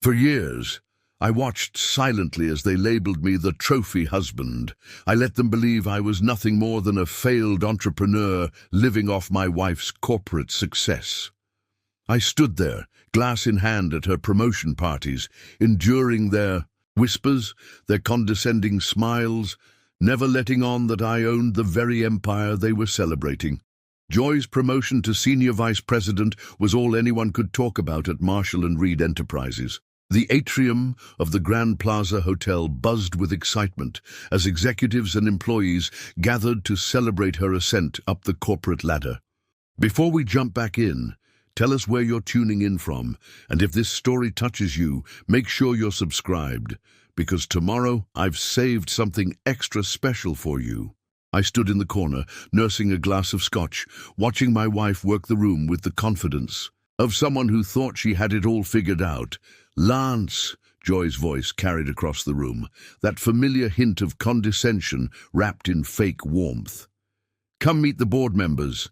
For years, I watched silently as they labeled me the trophy husband. I let them believe I was nothing more than a failed entrepreneur living off my wife's corporate success. I stood there, glass in hand at her promotion parties, enduring their whispers, their condescending smiles, never letting on that I owned the very empire they were celebrating. Joy's promotion to senior vice president was all anyone could talk about at Marshall & Reed Enterprises. The atrium of the Grand Plaza Hotel buzzed with excitement as executives and employees gathered to celebrate her ascent up the corporate ladder. Before we jump back in, tell us where you're tuning in from, and if this story touches you, make sure you're subscribed, because tomorrow I've saved something extra special for you. I stood in the corner, nursing a glass of scotch, watching my wife work the room with the confidence of someone who thought she had it all figured out. "Lance," Joy's voice carried across the room, that familiar hint of condescension wrapped in fake warmth. "Come meet the board members."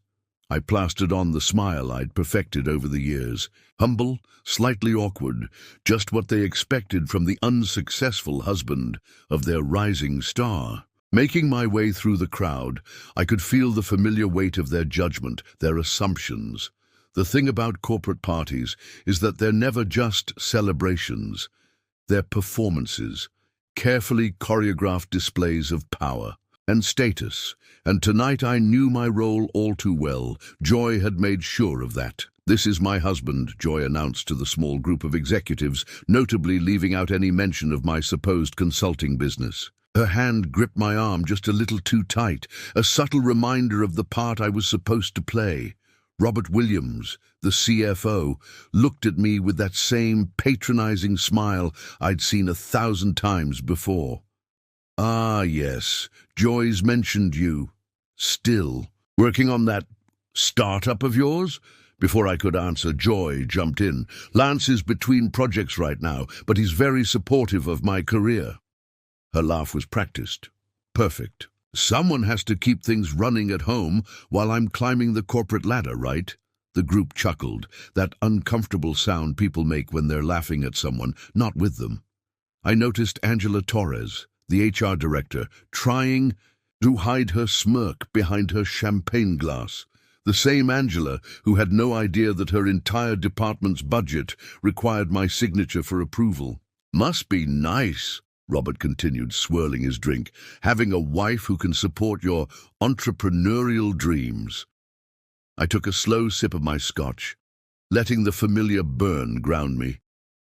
I plastered on the smile I'd perfected over the years. Humble, slightly awkward, just what they expected from the unsuccessful husband of their rising star. Making my way through the crowd, I could feel the familiar weight of their judgment, their assumptions. The thing about corporate parties is that they're never just celebrations. They're performances, carefully choreographed displays of power and status. And tonight I knew my role all too well. Joy had made sure of that. "This is my husband," Joy announced to the small group of executives, notably leaving out any mention of my supposed consulting business. Her hand gripped my arm just a little too tight, a subtle reminder of the part I was supposed to play. Robert Williams, the CFO, looked at me with that same patronizing smile I'd seen 1,000 times before. "Ah, yes, Joy's mentioned you. Still, working on that startup of yours?" Before I could answer, Joy jumped in. "Lance is between projects right now, but he's very supportive of my career." Her laugh was practiced. Perfect. "Someone has to keep things running at home while I'm climbing the corporate ladder, right?" The group chuckled, that uncomfortable sound people make when they're laughing at someone, not with them. I noticed Angela Torres, the HR director, trying to hide her smirk behind her champagne glass. The same Angela who had no idea that her entire department's budget required my signature for approval. "Must be nice," Robert continued, swirling his drink, "having a wife who can support your entrepreneurial dreams." I took a slow sip of my scotch, letting the familiar burn ground me.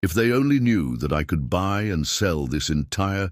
If they only knew that I could buy and sell this entire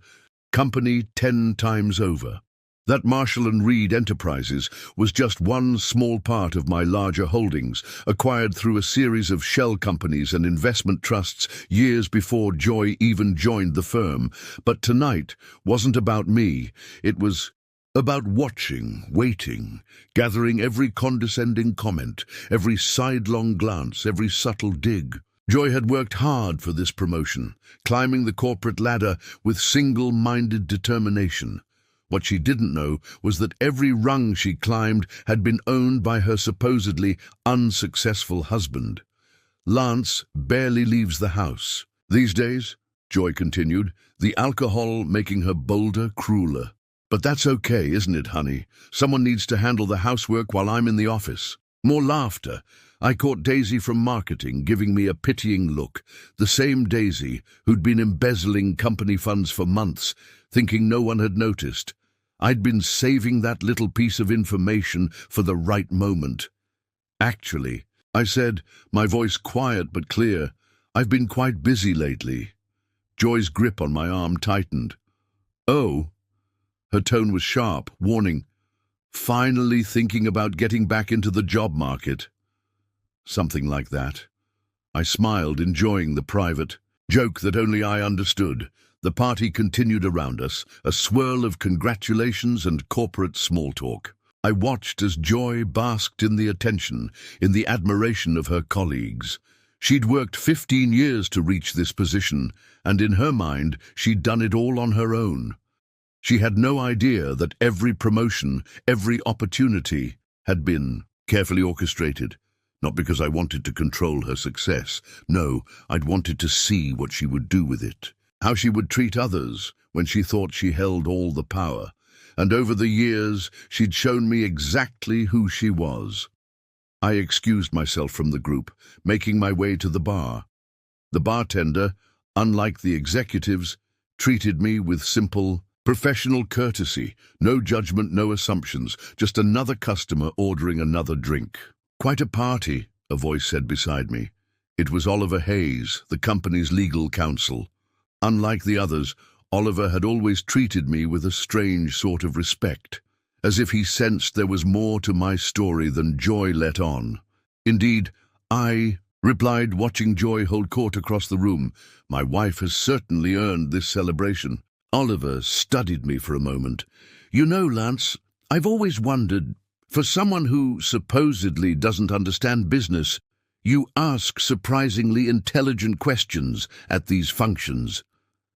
company 10 times over. That Marshall & Reed Enterprises was just one small part of my larger holdings, acquired through a series of shell companies and investment trusts years before Joy even joined the firm. But tonight wasn't about me. It was about watching, waiting, gathering every condescending comment, every sidelong glance, every subtle dig. Joy had worked hard for this promotion, climbing the corporate ladder with single-minded determination. What she didn't know was that every rung she climbed had been owned by her supposedly unsuccessful husband. "Lance barely leaves the house. These days," Joy continued, "the alcohol making her bolder, crueler. But that's okay, isn't it, honey? Someone needs to handle the housework while I'm in the office." More laughter. I caught Daisy from marketing giving me a pitying look, the same Daisy who'd been embezzling company funds for months, thinking no one had noticed. I'd been saving that little piece of information for the right moment. "Actually," I said, my voice quiet but clear, "I've been quite busy lately." Joy's grip on my arm tightened. "Oh?" Her tone was sharp, warning. "Finally thinking about getting back into the job market." Something like that. I smiled, enjoying the private joke that only I understood. The party continued around us, a swirl of congratulations and corporate small talk. I watched as Joy basked in the attention, in the admiration of her colleagues. She'd worked 15 years to reach this position, and in her mind, she'd done it all on her own. She had no idea that every promotion, every opportunity, had been carefully orchestrated, Not because I wanted to control her success. No, I'd wanted to see what she would do with it. How she would treat others when she thought she held all the power. And over the years, she'd shown me exactly who she was. I excused myself from the group, making my way to the bar. The bartender, unlike the executives, treated me with simple, professional courtesy. No judgment, no assumptions, just another customer ordering another drink. "Quite a party," a voice said beside me. It was Oliver Hayes, the company's legal counsel. Unlike the others, Oliver had always treated me with a strange sort of respect, as if he sensed there was more to my story than Joy let on. "Indeed, I replied, watching Joy hold court across the room. "My wife has certainly earned this celebration." Oliver studied me for a moment. "You know, Lance, I've always wondered, for someone who supposedly doesn't understand business, you ask surprisingly intelligent questions at these functions."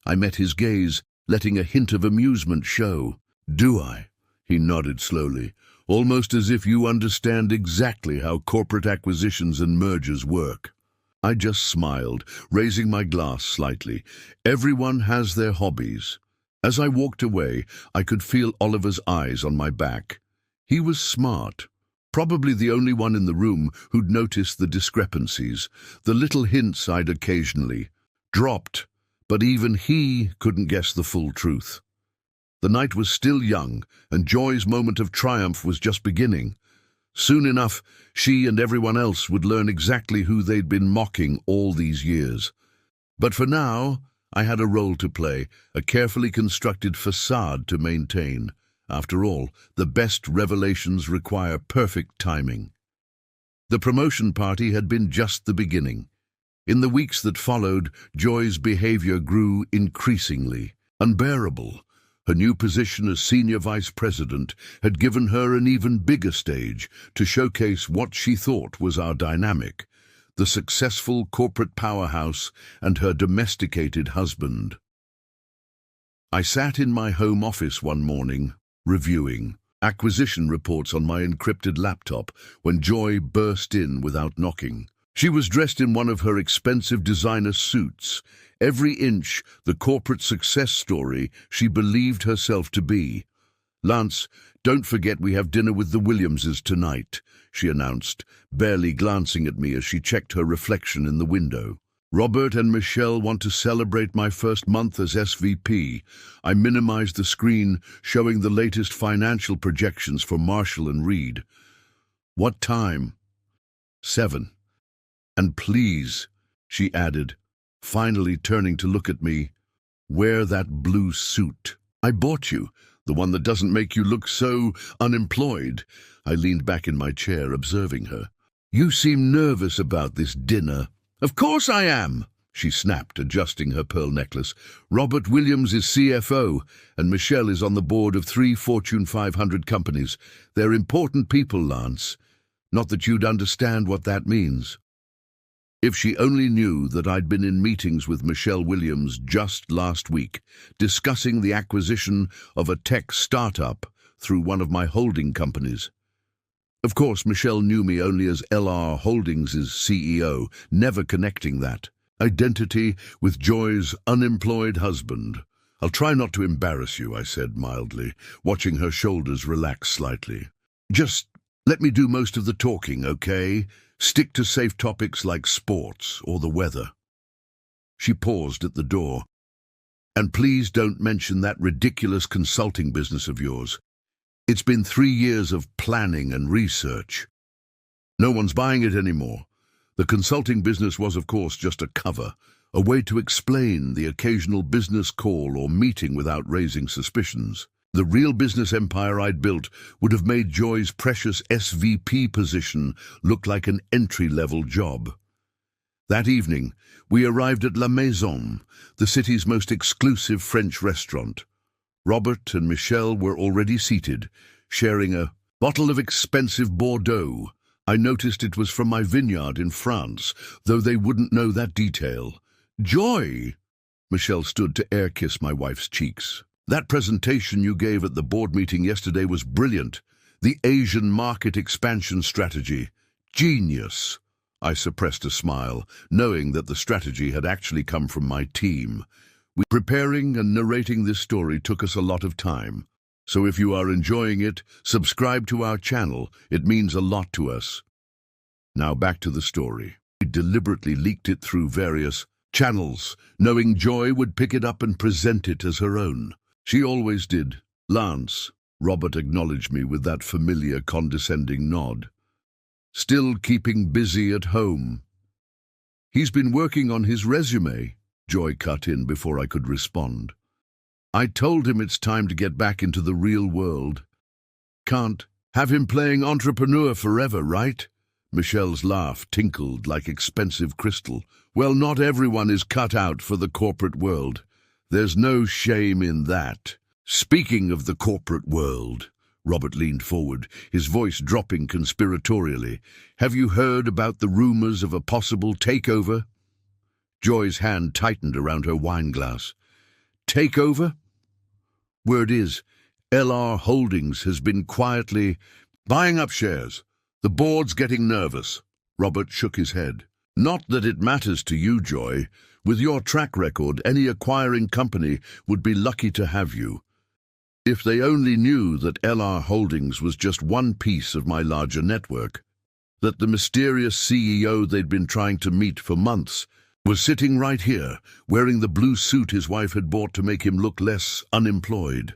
I met his gaze, letting a hint of amusement show. "Do I?" He nodded slowly, "almost as if you understand exactly how corporate acquisitions and mergers work." I just smiled, raising my glass slightly. Everyone has their hobbies. As I walked away, I could feel Oliver's eyes on my back. He was smart, probably the only one in the room who'd noticed the discrepancies, the little hints I'd occasionally dropped, but even he couldn't guess the full truth. The night was still young, and Joy's moment of triumph was just beginning. Soon enough, she and everyone else would learn exactly who they'd been mocking all these years. But for now, I had a role to play, a carefully constructed facade to maintain. After all, the best revelations require perfect timing. The promotion party had been just the beginning. In the weeks that followed, Joy's behavior grew increasingly unbearable. Her new position as senior vice president had given her an even bigger stage to showcase what she thought was our dynamic, the successful corporate powerhouse and her domesticated husband. I sat in my home office one morning, reviewing acquisition reports on my encrypted laptop, when Joy burst in without knocking. She was dressed in one of her expensive designer suits, every inch the corporate success story she believed herself to be. "Lance, don't forget we have dinner with the Williamses tonight," she announced, barely glancing at me as she checked her reflection in the window. "Robert and Michelle want to celebrate my first month as SVP. I minimized the screen, showing the latest financial projections for Marshall and Reed." "What time?" "7. And please," she added, finally turning to look at me, "wear that blue suit I bought you, the one that doesn't make you look so unemployed." I leaned back in my chair, observing her. "You seem nervous about this dinner." "Of course I am," she snapped, adjusting her pearl necklace. "Robert Williams is CFO, and Michelle is on the board of 3 Fortune 500 companies. They're important people, Lance. Not that you'd understand what that means." If she only knew that I'd been in meetings with Michelle Williams just last week, discussing the acquisition of a tech startup through one of my holding companies. Of course, Michelle knew me only as LR Holdings' CEO, never connecting that identity with Joy's unemployed husband. "I'll try not to embarrass you," I said mildly, watching her shoulders relax slightly. "Just let me do most of the talking, okay? Stick to safe topics like sports or the weather." She paused at the door. "And please don't mention that ridiculous consulting business of yours. It's been 3 years of planning and research. No one's buying it anymore. The consulting business was, of course, just a cover, a way to explain the occasional business call or meeting without raising suspicions. The real business empire I'd built would have made Joy's precious SVP position look like an entry-level job." That evening, we arrived at La Maison, the city's most exclusive French restaurant. Robert and Michelle were already seated, sharing a bottle of expensive Bordeaux. I noticed it was from my vineyard in France, though they wouldn't know that detail. "Joy!" Michelle stood to air-kiss my wife's cheeks. "That presentation you gave at the board meeting yesterday was brilliant. The Asian market expansion strategy. Genius. I suppressed a smile, knowing that the strategy had actually come from my team. Preparing and narrating this story took us a lot of time. So if you are enjoying it, subscribe to our channel. It means a lot to us. Now back to the story. We deliberately leaked it through various channels, knowing Joy would pick it up and present it as her own. She always did. Lance, Robert acknowledged me with that familiar condescending nod. Still keeping busy at home. He's been working on his resume, Joy cut in before I could respond. I told him it's time to get back into the real world. Can't have him playing entrepreneur forever, right? Michelle's laugh tinkled like expensive crystal. Well, not everyone is cut out for the corporate world. There's no shame in that. Speaking of the corporate world, Robert leaned forward, his voice dropping conspiratorially. Have you heard about the rumors of a possible takeover? Joy's hand tightened around her wine glass. Takeover? Word is, LR Holdings has been quietly buying up shares. The board's getting nervous. Robert shook his head. Not that it matters to you, Joy. With your track record, any acquiring company would be lucky to have you. If they only knew that LR Holdings was just one piece of my larger network, that the mysterious CEO they'd been trying to meet for months was sitting right here, wearing the blue suit his wife had bought to make him look less unemployed.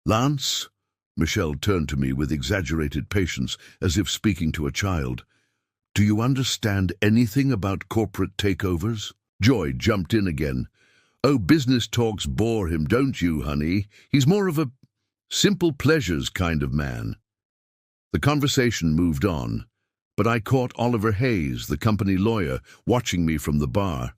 Lance? Michelle turned to me with exaggerated patience, as if speaking to a child. Do you understand anything about corporate takeovers? Joy jumped in again. Oh, business talks bore him, don't you, honey? He's more of a simple pleasures kind of man. The conversation moved on, but I caught Oliver Hayes, the company lawyer, watching me from the bar.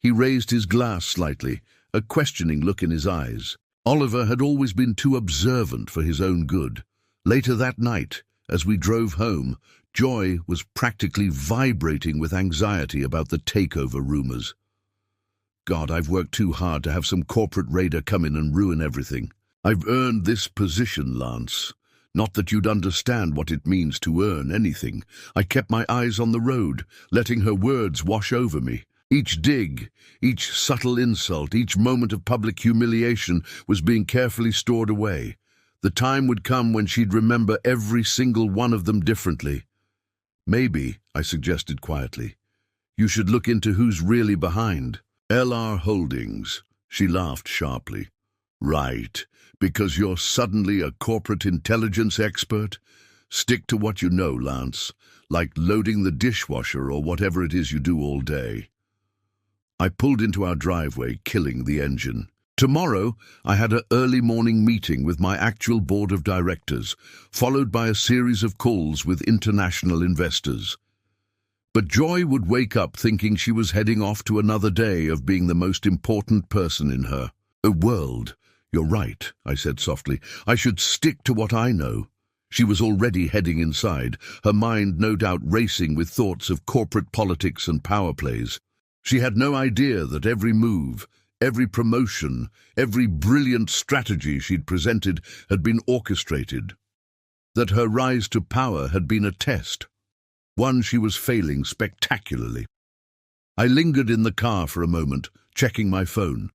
He raised his glass slightly, a questioning look in his eyes. Oliver had always been too observant for his own good. Later that night, as we drove home, Joy was practically vibrating with anxiety about the takeover rumors. God, I've worked too hard to have some corporate raider come in and ruin everything. I've earned this position, Lance. Not that you'd understand what it means to earn anything. I kept my eyes on the road, letting her words wash over me. Each dig, each subtle insult, each moment of public humiliation was being carefully stored away. The time would come when she'd remember every single one of them differently. Maybe, I suggested quietly, you should look into who's really behind. LR Holdings. She laughed sharply. Right, because you're suddenly a corporate intelligence expert? Stick to what you know, Lance, like loading the dishwasher or whatever it is you do all day. I pulled into our driveway, killing the engine. Tomorrow, I had an early morning meeting with my actual board of directors, followed by a series of calls with international investors. But Joy would wake up thinking she was heading off to another day of being the most important person in her world. You're right, I said softly. I should stick to what I know. She was already heading inside, her mind no doubt racing with thoughts of corporate politics and power plays. She had no idea that every move, every promotion, every brilliant strategy she'd presented had been orchestrated. That her rise to power had been a test, one she was failing spectacularly. I lingered in the car for a moment, checking my phone.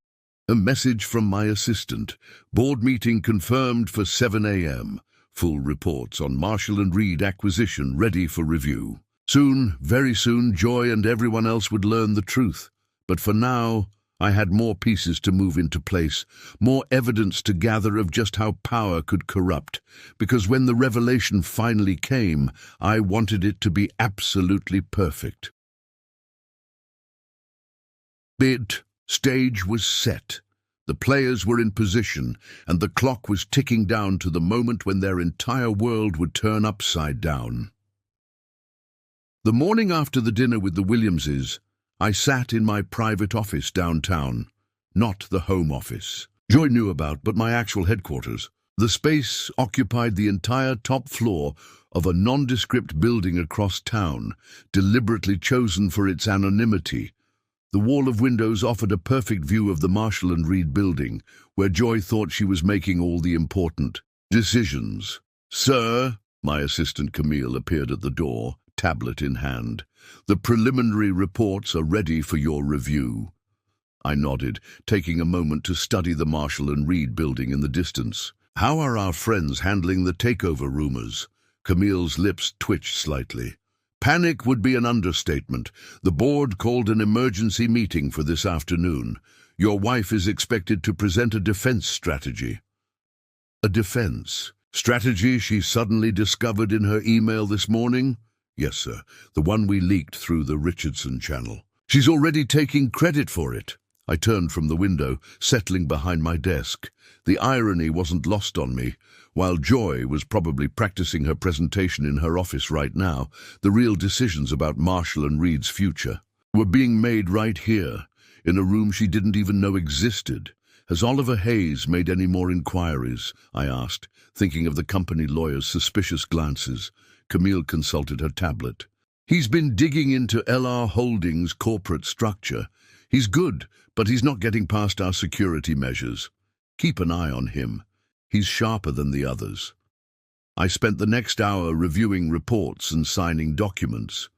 A message from my assistant. Board meeting confirmed for 7 a.m. Full reports on Marshall & Reed acquisition ready for review. Soon, very soon, Joy and everyone else would learn the truth. But for now, I had more pieces to move into place, more evidence to gather of just how power could corrupt, because when the revelation finally came, I wanted it to be absolutely perfect. Stage was set. The players were in position, and the clock was ticking down to the moment when their entire world would turn upside down. The morning after the dinner with the Williamses, I sat in my private office downtown, not the home office Joy knew about, but my actual headquarters. The space occupied the entire top floor of a nondescript building across town, deliberately chosen for its anonymity. The wall of windows offered a perfect view of the Marshall & Reed building, where Joy thought she was making all the important decisions. Sir, my assistant Camille appeared at the door, tablet in hand. "The preliminary reports are ready for your review." I nodded, taking a moment to study the Marshall and Reed building in the distance. "How are our friends handling the takeover rumors?" Camille's lips twitched slightly. "Panic would be an understatement. The board called an emergency meeting for this afternoon. Your wife is expected to present a defense strategy." "A defense strategy she suddenly discovered in her email this morning?" "Yes, sir. The one we leaked through the Richardson channel. She's already taking credit for it." I turned from the window, settling behind my desk. The irony wasn't lost on me. While Joy was probably practicing her presentation in her office right now, the real decisions about Marshall and Reed's future were being made right here, in a room she didn't even know existed. "Has Oliver Hayes made any more inquiries?" I asked, thinking of the company lawyer's suspicious glances. Camille consulted her tablet. "He's been digging into LR Holdings' corporate structure. He's good, but he's not getting past our security measures. Keep an eye on him. He's sharper than the others." I spent the next hour reviewing reports and signing documents.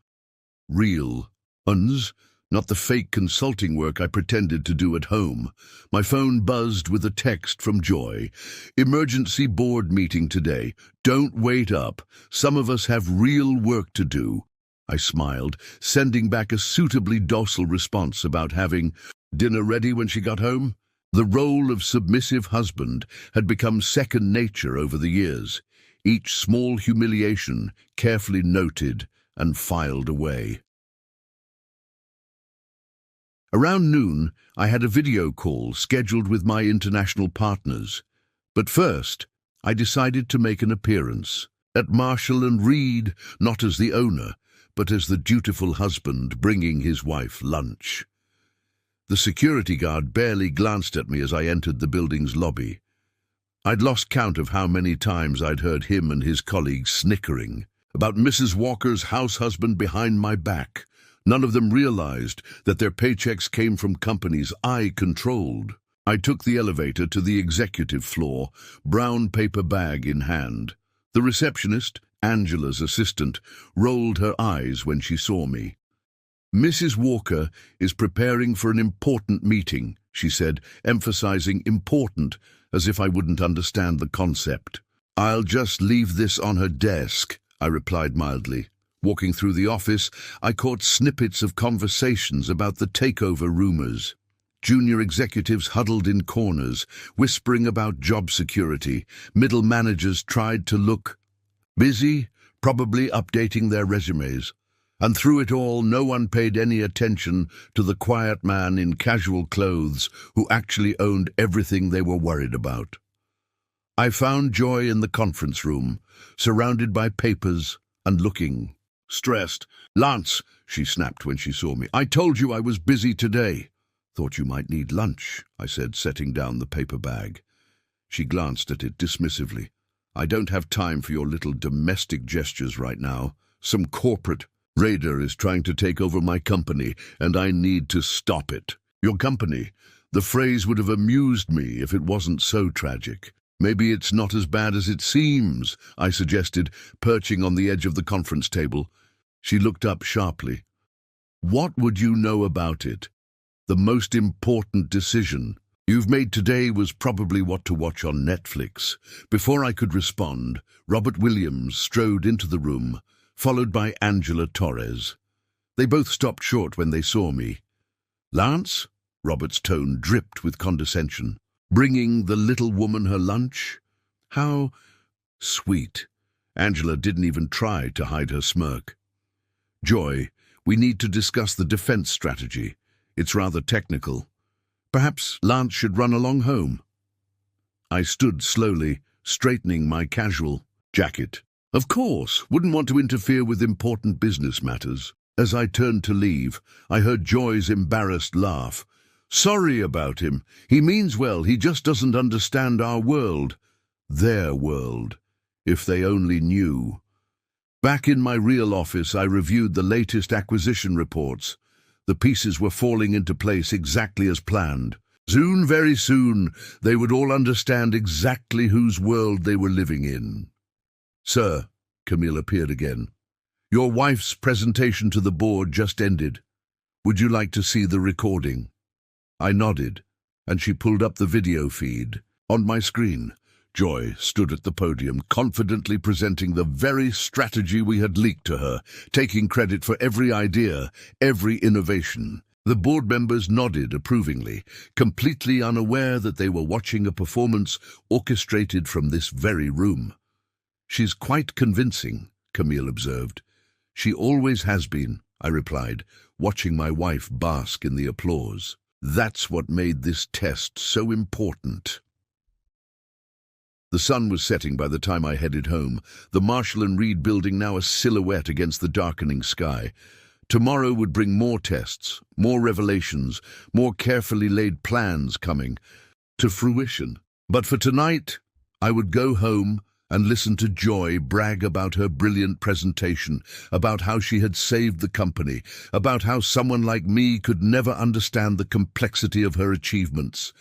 Real uns, not the fake consulting work I pretended to do at home. My phone buzzed with a text from Joy. "Emergency board meeting today. Don't wait up. Some of us have real work to do." I smiled, sending back a suitably docile response about having dinner ready when she got home. The role of submissive husband had become second nature over the years, each small humiliation carefully noted and filed away. Around noon, I had a video call scheduled with my international partners. But first, I decided to make an appearance at Marshall and Reed, not as the owner, but as the dutiful husband bringing his wife lunch. The security guard barely glanced at me as I entered the building's lobby. I'd lost count of how many times I'd heard him and his colleagues snickering about Mrs. Walker's house husband behind my back. None of them realized that their paychecks came from companies I controlled. I took the elevator to the executive floor, brown paper bag in hand. The receptionist, Angela's assistant, rolled her eyes when she saw me. "Mrs. Walker is preparing for an important meeting," she said, emphasizing important, as if I wouldn't understand the concept. "I'll just leave this on her desk," I replied mildly. Walking through the office, I caught snippets of conversations about the takeover rumors. Junior executives huddled in corners, whispering about job security. Middle managers tried to look busy, probably updating their resumes. And through it all, no one paid any attention to the quiet man in casual clothes who actually owned everything they were worried about. I found Joy in the conference room, surrounded by papers and looking stressed. "Lance," she snapped when she saw me, "I told you I was busy today." "Thought you might need lunch," I said, setting down the paper bag. She glanced at it dismissively. "I don't have time for your little domestic gestures right now. Some corporate raider is trying to take over my company, and I need to stop it." "Your company?" The phrase would have amused me if it wasn't so tragic. "Maybe it's not as bad as it seems," I suggested, perching on the edge of the conference table. She looked up sharply. "What would you know about it? The most important decision you've made today was probably what to watch on Netflix." Before I could respond, Robert Williams strode into the room, followed by Angela Torres. They both stopped short when they saw me. "Lance?" Robert's tone dripped with condescension. "Bringing the little woman her lunch? How sweet." Angela didn't even try to hide her smirk. "Joy, we need to discuss the defense strategy. It's rather technical. Perhaps Lance should run along home." I stood slowly, straightening my casual jacket. Of course, wouldn't want to interfere with important business matters. As I turned to leave, I heard Joy's embarrassed laugh. "Sorry about him. He means well, he just doesn't understand our world." Their world. If they only knew. Back in my real office, I reviewed the latest acquisition reports. The pieces were falling into place exactly as planned. Soon, very soon, they would all understand exactly whose world they were living in. "Sir," Camille appeared again. Your wife's presentation to the board just ended. Would you like to see the recording? I nodded, and she pulled up the video feed. On my screen, Joy stood at the podium, confidently presenting the very strategy we had leaked to her, taking credit for every idea, every innovation. The board members nodded approvingly, completely unaware that they were watching a performance orchestrated from this very room. She's quite convincing, Camille observed. She always has been, I replied, watching my wife bask in the applause. That's what made this test so important. The sun was setting by the time I headed home, the Marshall and Reed building now a silhouette against the darkening sky. Tomorrow would bring more tests, more revelations, more carefully laid plans coming to fruition. But for tonight, I would go home and listen to Joy brag about her brilliant presentation, about how she had saved the company, about how someone like me could never understand the complexity of her achievements.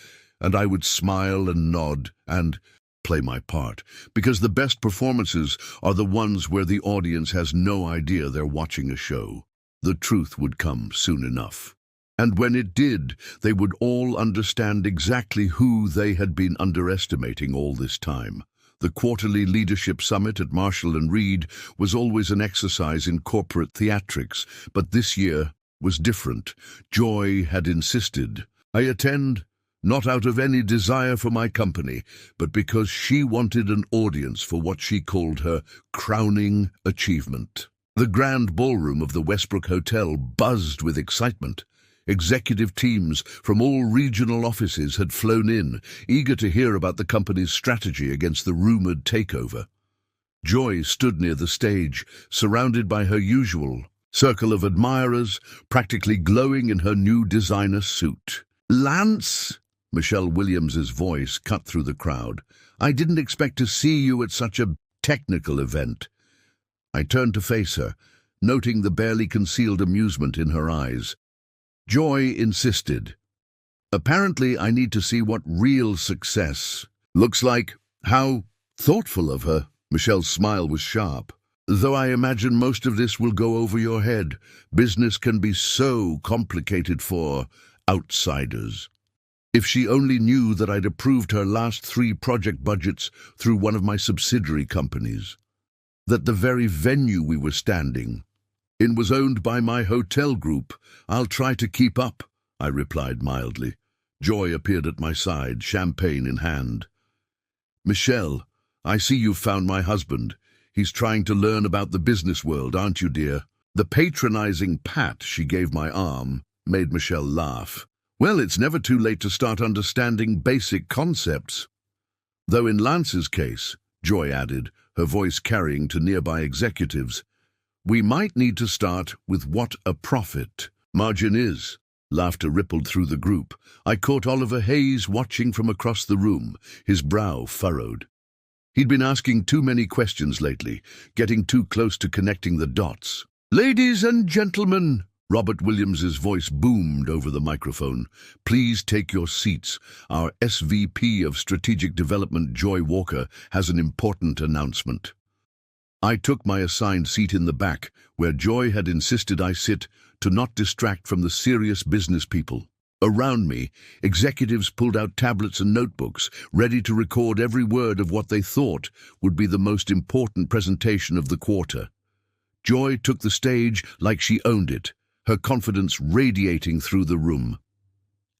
And I would smile and nod and play my part, because the best performances are the ones where the audience has no idea they're watching a show. The truth would come soon enough. And when it did, they would all understand exactly who they had been underestimating all this time. The quarterly leadership summit at Marshall and Reed was always an exercise in corporate theatrics, but this year was different. Joy had insisted I attend, not out of any desire for my company, but because she wanted an audience for what she called her crowning achievement. The grand ballroom of the Westbrook Hotel buzzed with excitement. Executive teams from all regional offices had flown in, eager to hear about the company's strategy against the rumored takeover. Joy stood near the stage, surrounded by her usual circle of admirers, practically glowing in her new designer suit. "Lance," Michelle Williams's voice cut through the crowd, "I didn't expect to see you at such a technical event." I turned to face her, noting the barely concealed amusement in her eyes. Joy insisted. "Apparently I need to see what real success looks like." How thoughtful of her. Michelle's smile was sharp. "Though I imagine most of this will go over your head. Business can be so complicated for outsiders." If she only knew that I'd approved her last 3 project budgets through one of my subsidiary companies. That the very venue we were standing in was owned by my hotel group. "I'll try to keep up," I replied mildly. Joy appeared at my side, champagne in hand. "Michelle, I see you've found my husband. He's trying to learn about the business world, aren't you, dear?" The patronizing pat she gave my arm made Michelle laugh. "Well, it's never too late to start understanding basic concepts." Though in Lance's case, Joy added, her voice carrying to nearby executives, "we might need to start with what a profit margin is." Laughter rippled through the group. I caught Oliver Hayes watching from across the room, his brow furrowed. He'd been asking too many questions lately, getting too close to connecting the dots. "Ladies and gentlemen," Robert Williams's voice boomed over the microphone, "please take your seats. Our SVP of Strategic Development, Joy Walker, has an important announcement." I took my assigned seat in the back, where Joy had insisted I sit, to not distract from the serious business people. Around me, executives pulled out tablets and notebooks, ready to record every word of what they thought would be the most important presentation of the quarter. Joy took the stage like she owned it, her confidence radiating through the room.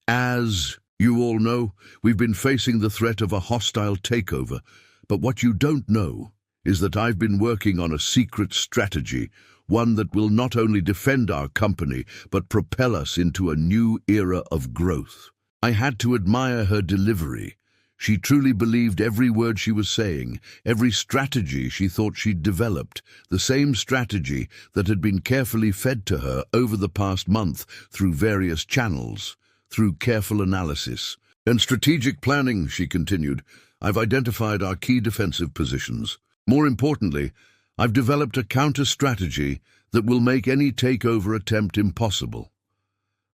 "As you all know, we've been facing the threat of a hostile takeover, but what you don't know is that I've been working on a secret strategy, one that will not only defend our company, but propel us into a new era of growth." I had to admire her delivery. She truly believed every word she was saying, every strategy she thought she'd developed, the same strategy that had been carefully fed to her over the past month through various channels, through careful analysis and strategic planning, she continued. "I've identified our key defensive positions. More importantly, I've developed a counter-strategy that will make any takeover attempt impossible."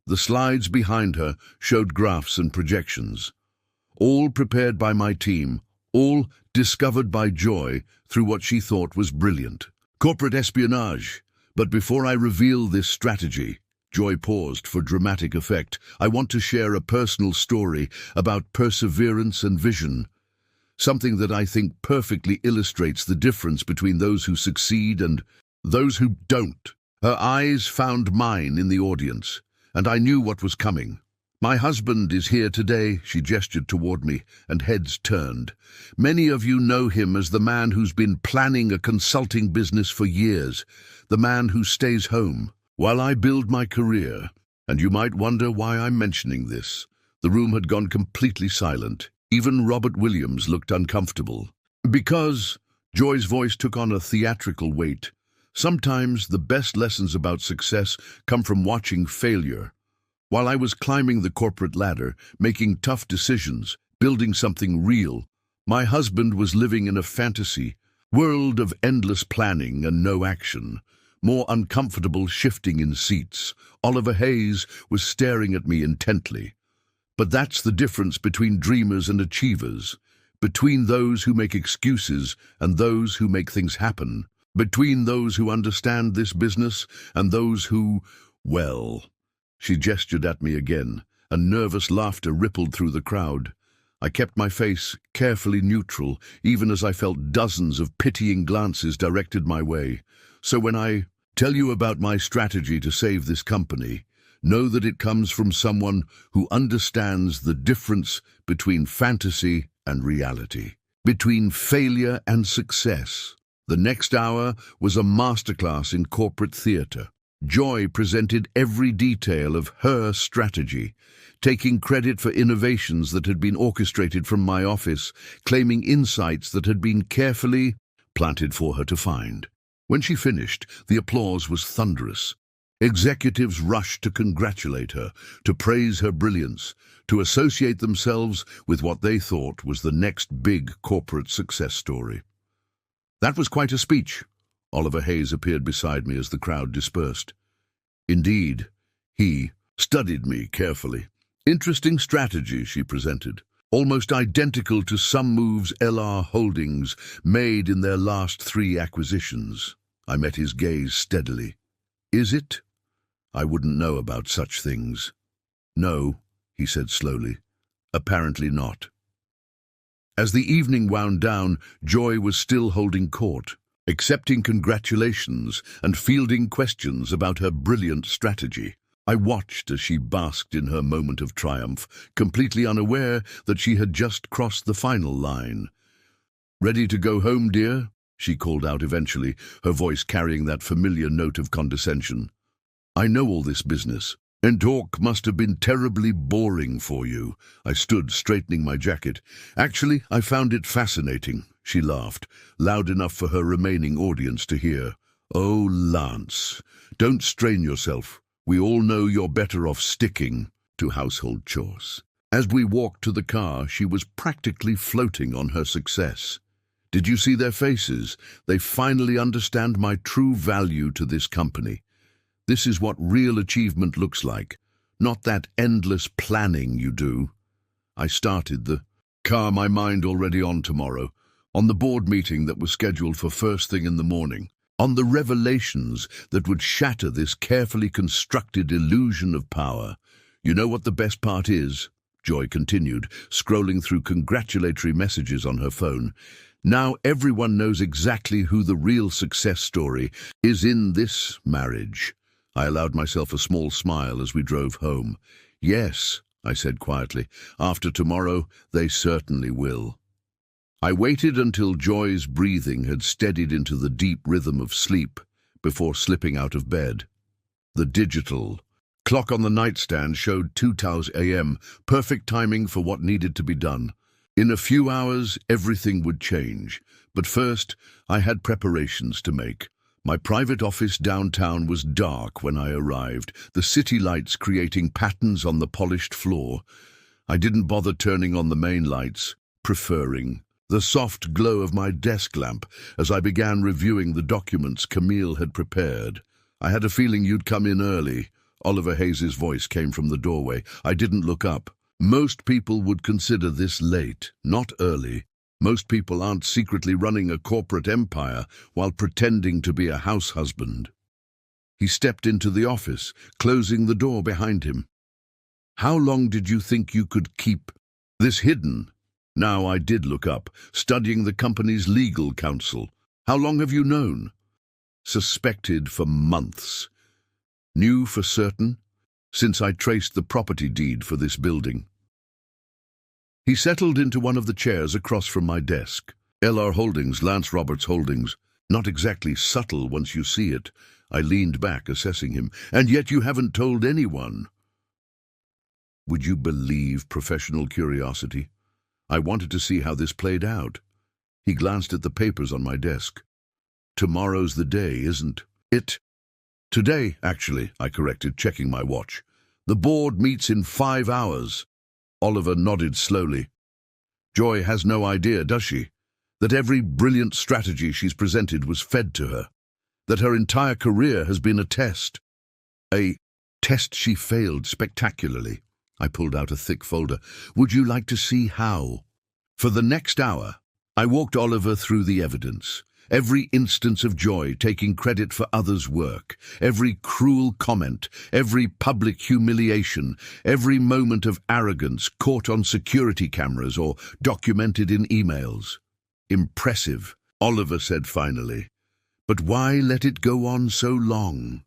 The slides behind her showed graphs and projections, all prepared by my team, all discovered by Joy through what she thought was brilliant. Corporate espionage, But before I reveal this strategy, Joy paused for dramatic effect. I want to share a personal story about perseverance and vision, something that I think perfectly illustrates the difference between those who succeed and those who don't. Her eyes found mine in the audience, and I knew what was coming. My husband is here today, she gestured toward me, and heads turned. Many of you know him as the man who's been planning a consulting business for years, the man who stays home while I build my career. And you might wonder why I'm mentioning this. The room had gone completely silent. Even Robert Williams looked uncomfortable. Because Joy's voice took on a theatrical weight. Sometimes the best lessons about success come from watching failure. While I was climbing the corporate ladder, making tough decisions, building something real, my husband was living in a fantasy world of endless planning and no action. More uncomfortable shifting in seats. Oliver Hayes was staring at me intently. But that's the difference between dreamers and achievers, between those who make excuses and those who make things happen, between those who understand this business and those who, well... She gestured at me again, and nervous laughter rippled through the crowd. I kept my face carefully neutral, even as I felt dozens of pitying glances directed my way. So when I tell you about my strategy to save this company, know that it comes from someone who understands the difference between fantasy and reality, between failure and success. The next hour was a masterclass in corporate theater. Joy presented every detail of her strategy, taking credit for innovations that had been orchestrated from my office, claiming insights that had been carefully planted for her to find. When she finished, the applause was thunderous. Executives rushed to congratulate her, to praise her brilliance, to associate themselves with what they thought was the next big corporate success story. That was quite a speech. Oliver Hayes appeared beside me as the crowd dispersed. Indeed, he studied me carefully. Interesting strategy, she presented, almost identical to some moves LR Holdings made in their last 3 acquisitions. I met his gaze steadily. Is it? I wouldn't know about such things. No, he said slowly. Apparently not. As the evening wound down, Joy was still holding court, accepting congratulations and fielding questions about her brilliant strategy. I watched as she basked in her moment of triumph, completely unaware that she had just crossed the final line. "Ready to go home, dear?" she called out eventually, her voice carrying that familiar note of condescension. "I know all this business. And talk must have been terribly boring for you." I stood, straightening my jacket. "Actually, I found it fascinating," she laughed, loud enough for her remaining audience to hear. "Oh, Lance, don't strain yourself. We all know you're better off sticking to household chores." As we walked to the car, she was practically floating on her success. "Did you see their faces? They finally understand my true value to this company. This is what real achievement looks like, not that endless planning you do." I started the car, my mind already on tomorrow, on the board meeting that was scheduled for first thing in the morning, on the revelations that would shatter this carefully constructed illusion of power. "You know what the best part is?" Joy continued, scrolling through congratulatory messages on her phone. "Now everyone knows exactly who the real success story is in this marriage." I allowed myself a small smile as we drove home. "Yes," I said quietly, "after tomorrow, they certainly will." I waited until Joy's breathing had steadied into the deep rhythm of sleep before slipping out of bed. The digital clock on the nightstand showed 2:00 a.m., perfect timing for what needed to be done. In a few hours, everything would change. But first, I had preparations to make. My private office downtown was dark when I arrived, the city lights creating patterns on the polished floor. I didn't bother turning on the main lights, preferring the soft glow of my desk lamp as I began reviewing the documents Camille had prepared. "I had a feeling you'd come in early." Oliver Hayes's voice came from the doorway. I didn't look up. "Most people would consider this late, not early. Most people aren't secretly running a corporate empire while pretending to be a house husband." He stepped into the office, closing the door behind him. "How long did you think you could keep this hidden?" Now I did look up, studying the company's legal counsel. "How long have you known?" "Suspected for months. Knew for certain since I traced the property deed for this building." He settled into one of the chairs across from my desk. "LR Holdings, Lance Roberts Holdings. Not exactly subtle once you see it." I leaned back, assessing him. "And yet you haven't told anyone." Would you believe professional curiosity? I wanted to see how this played out. He glanced at the papers on my desk. "Tomorrow's the day, isn't it?" "Today, actually," I corrected, checking my watch. "The board meets in 5 hours." Oliver nodded slowly. "Joy has no idea, does she, that every brilliant strategy she's presented was fed to her? That her entire career has been a test? A test she failed spectacularly." I pulled out a thick folder. "Would you like to see how?" For the next hour, I walked Oliver through the evidence. Every instance of Joy taking credit for others' work, every cruel comment, every public humiliation, every moment of arrogance caught on security cameras or documented in emails. "Impressive," Oliver said finally. "But why let it go on so long?"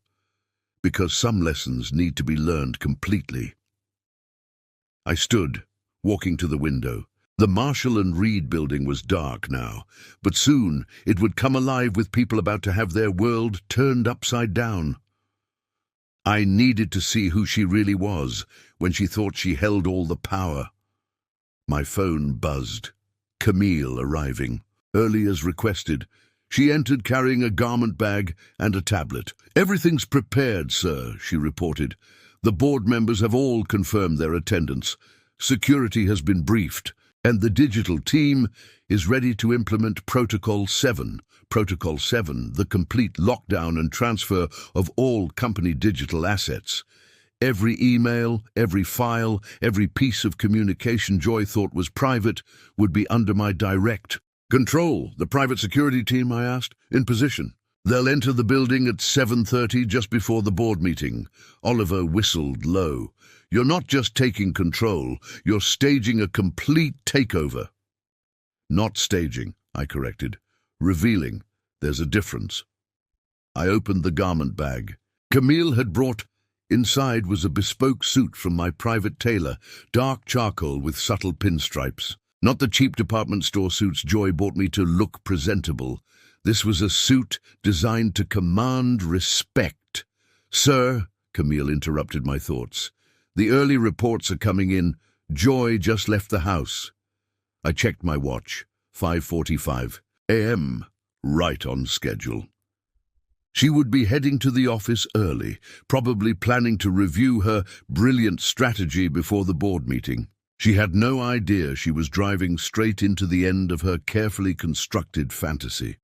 "Because some lessons need to be learned completely." I stood, walking to the window. The Marshall and Reed building was dark now, but soon it would come alive with people about to have their world turned upside down. I needed to see who she really was when she thought she held all the power. My phone buzzed. Camille arriving, early as requested. She entered carrying a garment bag and a tablet. "Everything's prepared, sir," she reported. "The board members have all confirmed their attendance. Security has been briefed, and the digital team is ready to implement Protocol 7. Protocol 7, the complete lockdown and transfer of all company digital assets. Every email, every file, every piece of communication Joy thought was private would be under my direct control." "The private security team?" I asked. "In position. They'll enter the building at 7:30, just before the board meeting." Oliver whistled low. "You're not just taking control, you're staging a complete takeover." "Not staging," I corrected. "Revealing. There's a difference." I opened the garment bag. Camille had brought. Inside was a bespoke suit from my private tailor, dark charcoal with subtle pinstripes. Not the cheap department store suits Joy bought me to look presentable. This was a suit designed to command respect. "Sir," Camille interrupted my thoughts, "the early reports are coming in. Joy just left the house." I checked my watch. 5:45 a.m. Right on schedule. She would be heading to the office early, probably planning to review her brilliant strategy before the board meeting. She had no idea she was driving straight into the end of her carefully constructed fantasy.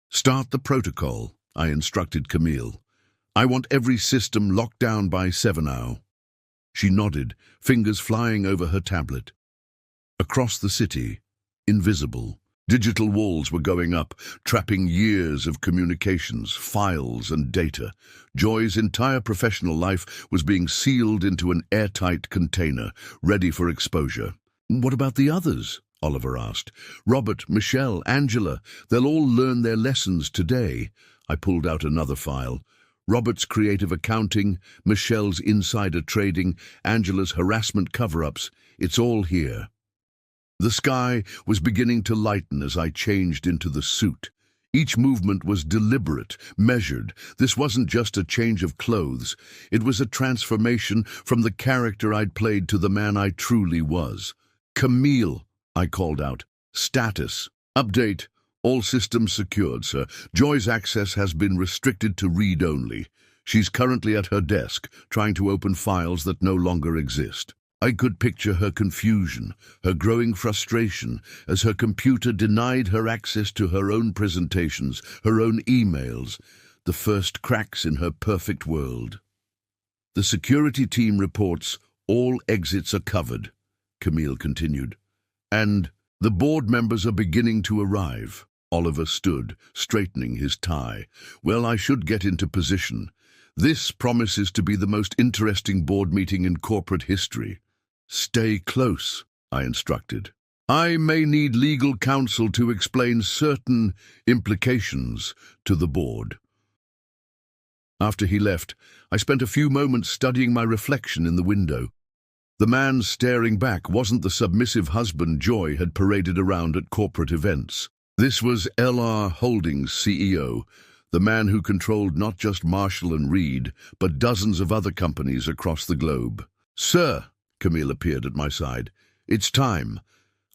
"Start the protocol," I instructed Camille. "I want every system locked down by 7 hours. She nodded, fingers flying over her tablet. Across the city, invisible, digital walls were going up, trapping years of communications, files and data. Joy's entire professional life was being sealed into an airtight container, ready for exposure. "What about the others?" Oliver asked. "Robert, Michelle, Angela, they'll all learn their lessons today." I pulled out another file. Robert's creative accounting, Michelle's insider trading, Angela's harassment cover-ups. It's all here. The sky was beginning to lighten as I changed into the suit. Each movement was deliberate, measured. This wasn't just a change of clothes. It was a transformation from the character I'd played to the man I truly was. "Camille," I called out. "Status. Update. All systems secured, sir. Joy's access has been restricted to read only. She's currently at her desk, trying to open files that no longer exist." I could picture her confusion, her growing frustration, as her computer denied her access to her own presentations, her own emails, the first cracks in her perfect world. "The security team reports all exits are covered," Camille continued, "and the board members are beginning to arrive." Oliver stood, straightening his tie. Well, I should get into position. This promises to be the most interesting board meeting in corporate history. Stay close, I instructed. I may need legal counsel to explain certain implications to the board. After he left, I spent a few moments studying my reflection in the window. The man staring back wasn't the submissive husband Joy had paraded around at corporate events. This was LR Holdings' CEO, the man who controlled not just Marshall and Reed, but dozens of other companies across the globe. "Sir," Camille appeared at my side, "it's time."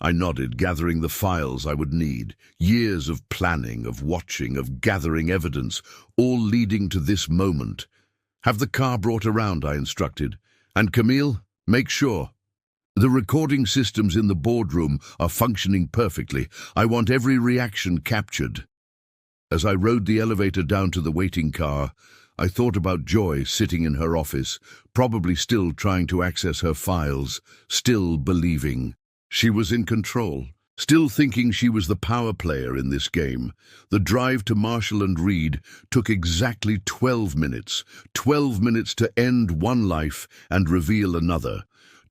I nodded, gathering the files I would need. Years of planning, of watching, of gathering evidence, all leading to this moment. "Have the car brought around," I instructed. "And Camille, make sure the recording systems in the boardroom are functioning perfectly. I want every reaction captured." As I rode the elevator down to the waiting car, I thought about Joy sitting in her office, probably still trying to access her files, still believing she was in control, still thinking she was the power player in this game. The drive to Marshall and Reed took exactly 12 minutes. 12 minutes to end one life and reveal another.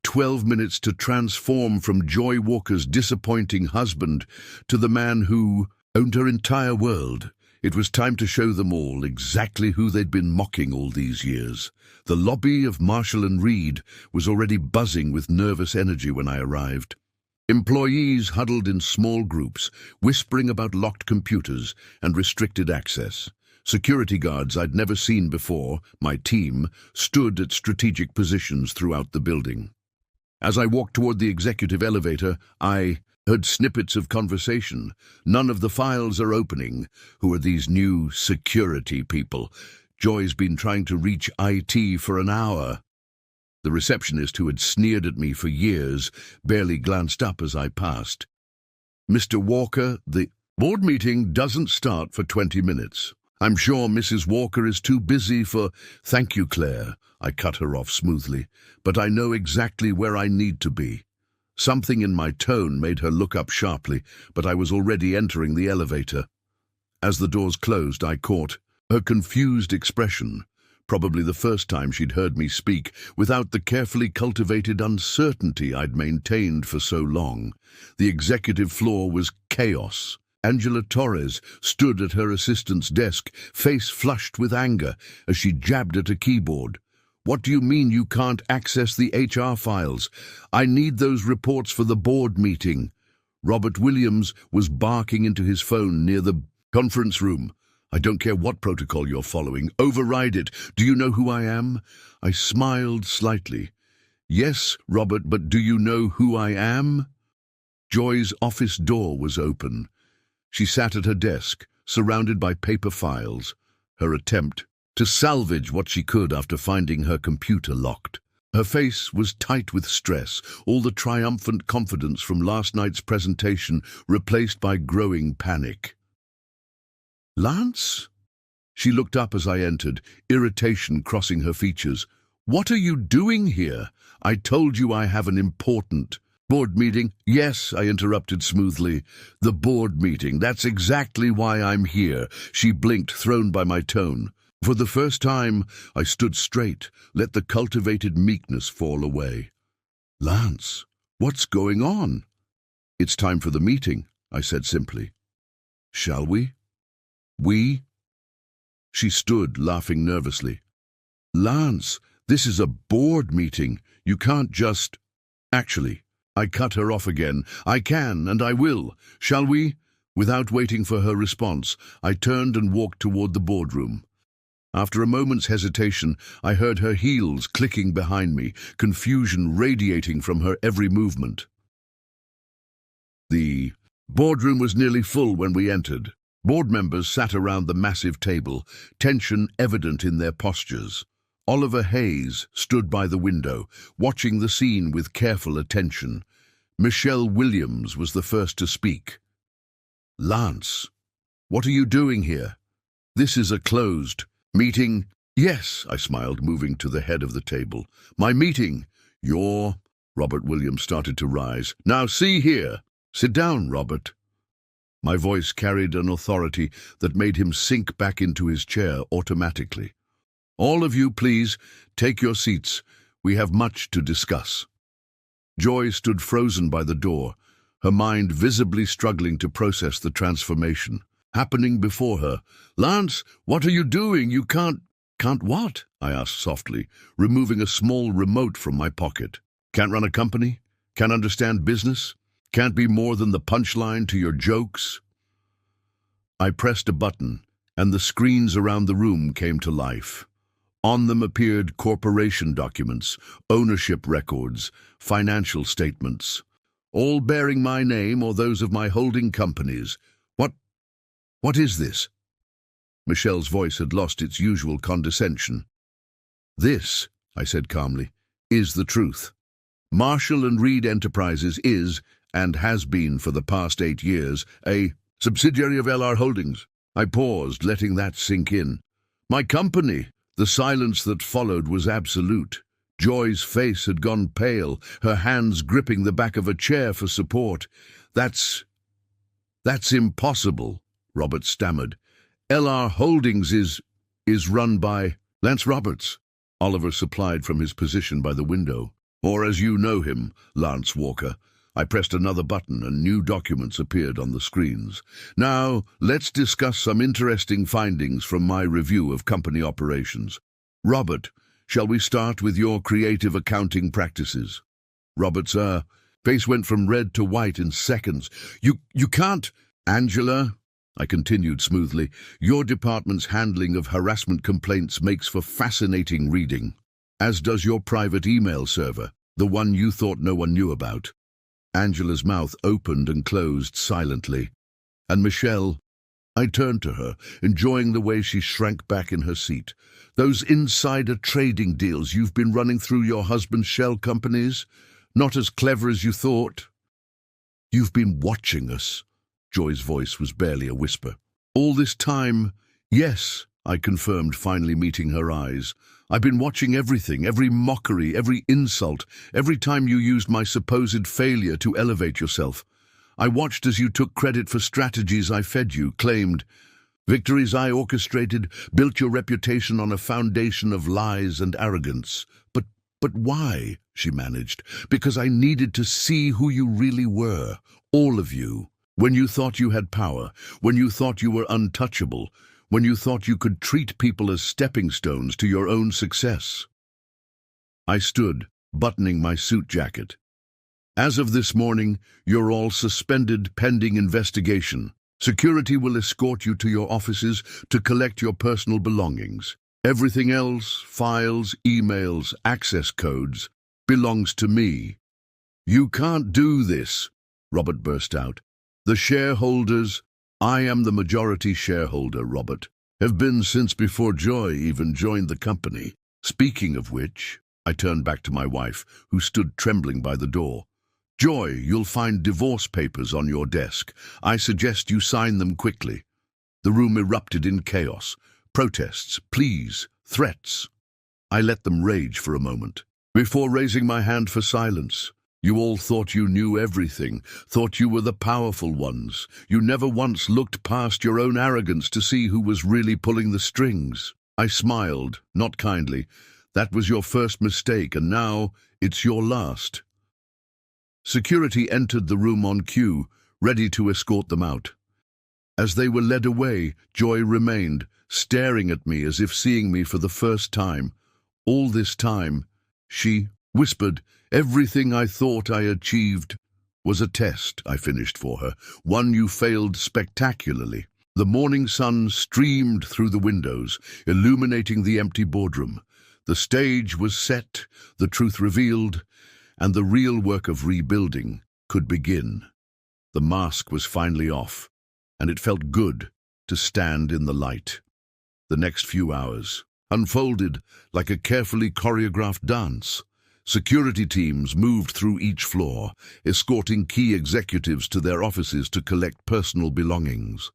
12 minutes to transform from Joy Walker's disappointing husband to the man who owned her entire world. It was time to show them all exactly who they'd been mocking all these years. The lobby of Marshall and Reed was already buzzing with nervous energy when I arrived. Employees huddled in small groups, whispering about locked computers and restricted access. Security guards I'd never seen before, my team, stood at strategic positions throughout the building. As I walked toward the executive elevator, I heard snippets of conversation. "None of the files are opening. Who are these new security people? Joy's been trying to reach IT for an hour." The receptionist, who had sneered at me for years, barely glanced up as I passed. "Mr. Walker, the board meeting doesn't start for 20 minutes. I'm sure Mrs. Walker is too busy for—" "Thank you, Claire." I cut her off smoothly. "But I know exactly where I need to be." Something in my tone made her look up sharply, but I was already entering the elevator. As the doors closed, I caught her confused expression. Probably the first time she'd heard me speak without the carefully cultivated uncertainty I'd maintained for so long. The executive floor was chaos. Angela Torres stood at her assistant's desk, face flushed with anger, as she jabbed at a keyboard. "What do you mean you can't access the HR files? I need those reports for the board meeting." Robert Williams was barking into his phone near the conference room. "I don't care what protocol you're following. Override it. Do you know who I am?" I smiled slightly. "Yes, Robert, but do you know who I am?" Joy's office door was open. She sat at her desk, surrounded by paper files, her attempt to salvage what she could after finding her computer locked. Her face was tight with stress, all the triumphant confidence from last night's presentation replaced by growing panic. "Lance?" She looked up as I entered, irritation crossing her features. "What are you doing here? I told you I have an important board meeting." "Yes," I interrupted smoothly. "The board meeting. That's exactly why I'm here." She blinked, thrown by my tone. For the first time, I stood straight, let the cultivated meekness fall away. "Lance, what's going on?" "It's time for the meeting," I said simply. "Shall we?" "We?" She stood, laughing nervously. "Lance, this is a board meeting. You can't just—" "Actually," I cut her off again. "I can, and I will. Shall we?" Without waiting for her response, I turned and walked toward the boardroom. After a moment's hesitation, I heard her heels clicking behind me, confusion radiating from her every movement. The boardroom was nearly full when we entered. Board members sat around the massive table, tension evident in their postures. Oliver Hayes stood by the window, watching the scene with careful attention. Michelle Williams was the first to speak. "Lance, what are you doing here? This is a closed meeting." "Yes," I smiled, moving to the head of the table. "My meeting." "Your—" Robert Williams started to rise. "Now see here." "Sit down, Robert." My voice carried an authority that made him sink back into his chair automatically. "All of you, please, take your seats. We have much to discuss." Joy stood frozen by the door, her mind visibly struggling to process the transformation happening before her. "Lance, what are you doing? You can't—" "Can't what?" I asked softly, removing a small remote from my pocket. "Can't run a company? Can't understand business? Can't be more than the punchline to your jokes?" I pressed a button, and the screens around the room came to life. On them appeared corporation documents, ownership records, financial statements, all bearing my name or those of my holding companies. What is this?" Michelle's voice had lost its usual condescension. "This," I said calmly, "is the truth. Marshall and Reed Enterprises is, and has been for the past 8 years, a subsidiary of LR Holdings." I paused, letting that sink in. "My company." The silence that followed was absolute. Joy's face had gone pale, her hands gripping the back of a chair for support. That's impossible," Robert stammered. "LR Holdings is run by Lance Roberts," Oliver supplied from his position by the window. "Or as you know him, Lance Walker." I pressed another button and new documents appeared on the screens. "Now, let's discuss some interesting findings from my review of company operations. Robert, shall we start with your creative accounting practices?" Robert's face went from red to white in seconds. You can't—" "Angela," I continued smoothly, "your department's handling of harassment complaints makes for fascinating reading, as does your private email server, the one you thought no one knew about." Angela's mouth opened and closed silently. "And Michelle," I turned to her, enjoying the way she shrank back in her seat. "Those insider trading deals you've been running through your husband's shell companies? Not as clever as you thought?" "You've been watching us." Joy's voice was barely a whisper. "All this time?" "Yes," I confirmed, finally meeting her eyes. "I've been watching everything, every mockery, every insult, every time you used my supposed failure to elevate yourself. I watched as you took credit for strategies I fed you, claimed victories I orchestrated, built your reputation on a foundation of lies and arrogance. But why?" she managed. "Because I needed to see who you really were, all of you. When you thought you had power, when you thought you were untouchable, when you thought you could treat people as stepping stones to your own success." I stood, buttoning my suit jacket. "As of this morning, you're all suspended pending investigation. Security will escort you to your offices to collect your personal belongings. Everything else, files, emails, access codes, belongs to me." "You can't do this," Robert burst out. "The shareholders—" "I am the majority shareholder, Robert. Have been since before Joy even joined the company. Speaking of which," I turned back to my wife, who stood trembling by the door. "Joy, you'll find divorce papers on your desk. I suggest you sign them quickly." The room erupted in chaos. Protests, pleas, threats. I let them rage for a moment, before raising my hand for silence. "You all thought you knew everything, thought you were the powerful ones. You never once looked past your own arrogance to see who was really pulling the strings." I smiled, not kindly. "That was your first mistake, and now it's your last." Security entered the room on cue, ready to escort them out. As they were led away, Joy remained, staring at me as if seeing me for the first time. "All this time," she whispered, "everything I thought I achieved was a test," I finished for her. "One you failed spectacularly." The morning sun streamed through the windows, illuminating the empty boardroom. The stage was set, the truth revealed, and the real work of rebuilding could begin. The mask was finally off, and it felt good to stand in the light. The next few hours unfolded like a carefully choreographed dance. Security teams moved through each floor, escorting key executives to their offices to collect personal belongings.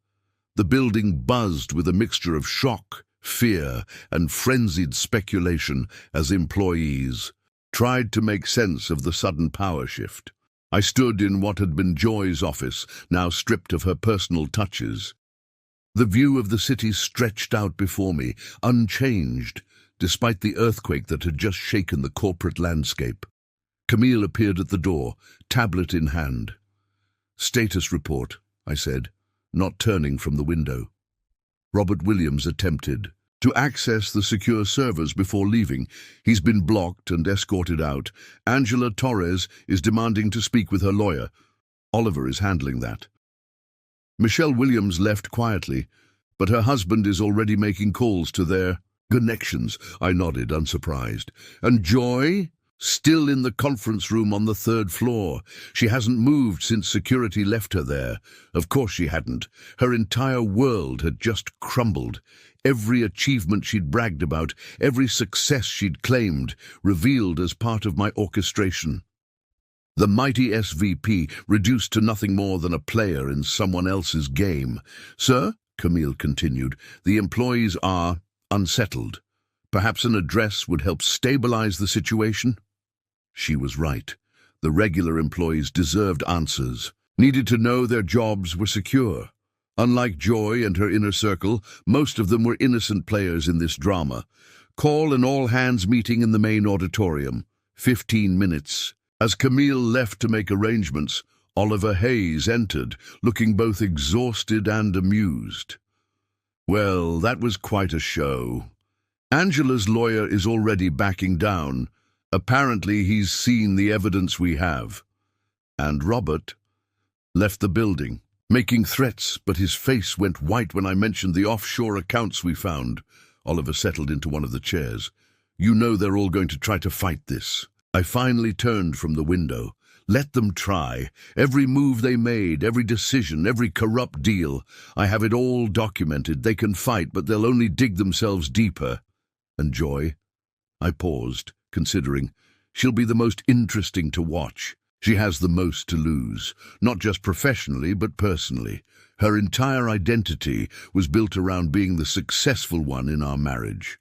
The building buzzed with a mixture of shock, fear, and frenzied speculation as employees tried to make sense of the sudden power shift. I stood in what had been Joy's office, now stripped of her personal touches. The view of the city stretched out before me, unchanged, despite the earthquake that had just shaken the corporate landscape. Camille appeared at the door, tablet in hand. "Status report," I said, not turning from the window. Robert Williams attempted to access the secure servers before leaving. He's been blocked and escorted out. Angela Torres is demanding to speak with her lawyer. Oliver is handling that. Michelle Williams left quietly, but her husband is already making calls to their connections. I nodded, unsurprised. And Joy? Still in the conference room on the 3rd floor. She hasn't moved since security left her there. Of course she hadn't. Her entire world had just crumbled. Every achievement she'd bragged about, every success she'd claimed, revealed as part of my orchestration. The mighty SVP reduced to nothing more than a player in someone else's game. "Sir," Camille continued, "the employees are unsettled. Perhaps an address would help stabilize the situation?" She was right. The regular employees deserved answers, needed to know their jobs were secure. Unlike Joy and her inner circle, most of them were innocent players in this drama. Call an all-hands meeting in the main auditorium. 15 minutes. As Camille left to make arrangements, Oliver Hayes entered, looking both exhausted and amused. Well, that was quite a show. Angela's lawyer is already backing down. Apparently he's seen the evidence we have. And Robert left the building, making threats, but his face went white when I mentioned the offshore accounts we found. Oliver settled into one of the chairs. "You know they're all going to try to fight this." I finally turned from the window. Let them try. Every move they made, every decision, every corrupt deal. I have it all documented. They can fight, but they'll only dig themselves deeper. And Joy? I paused, considering. She'll be the most interesting to watch. She has the most to lose, not just professionally, but personally. Her entire identity was built around being the successful one in our marriage.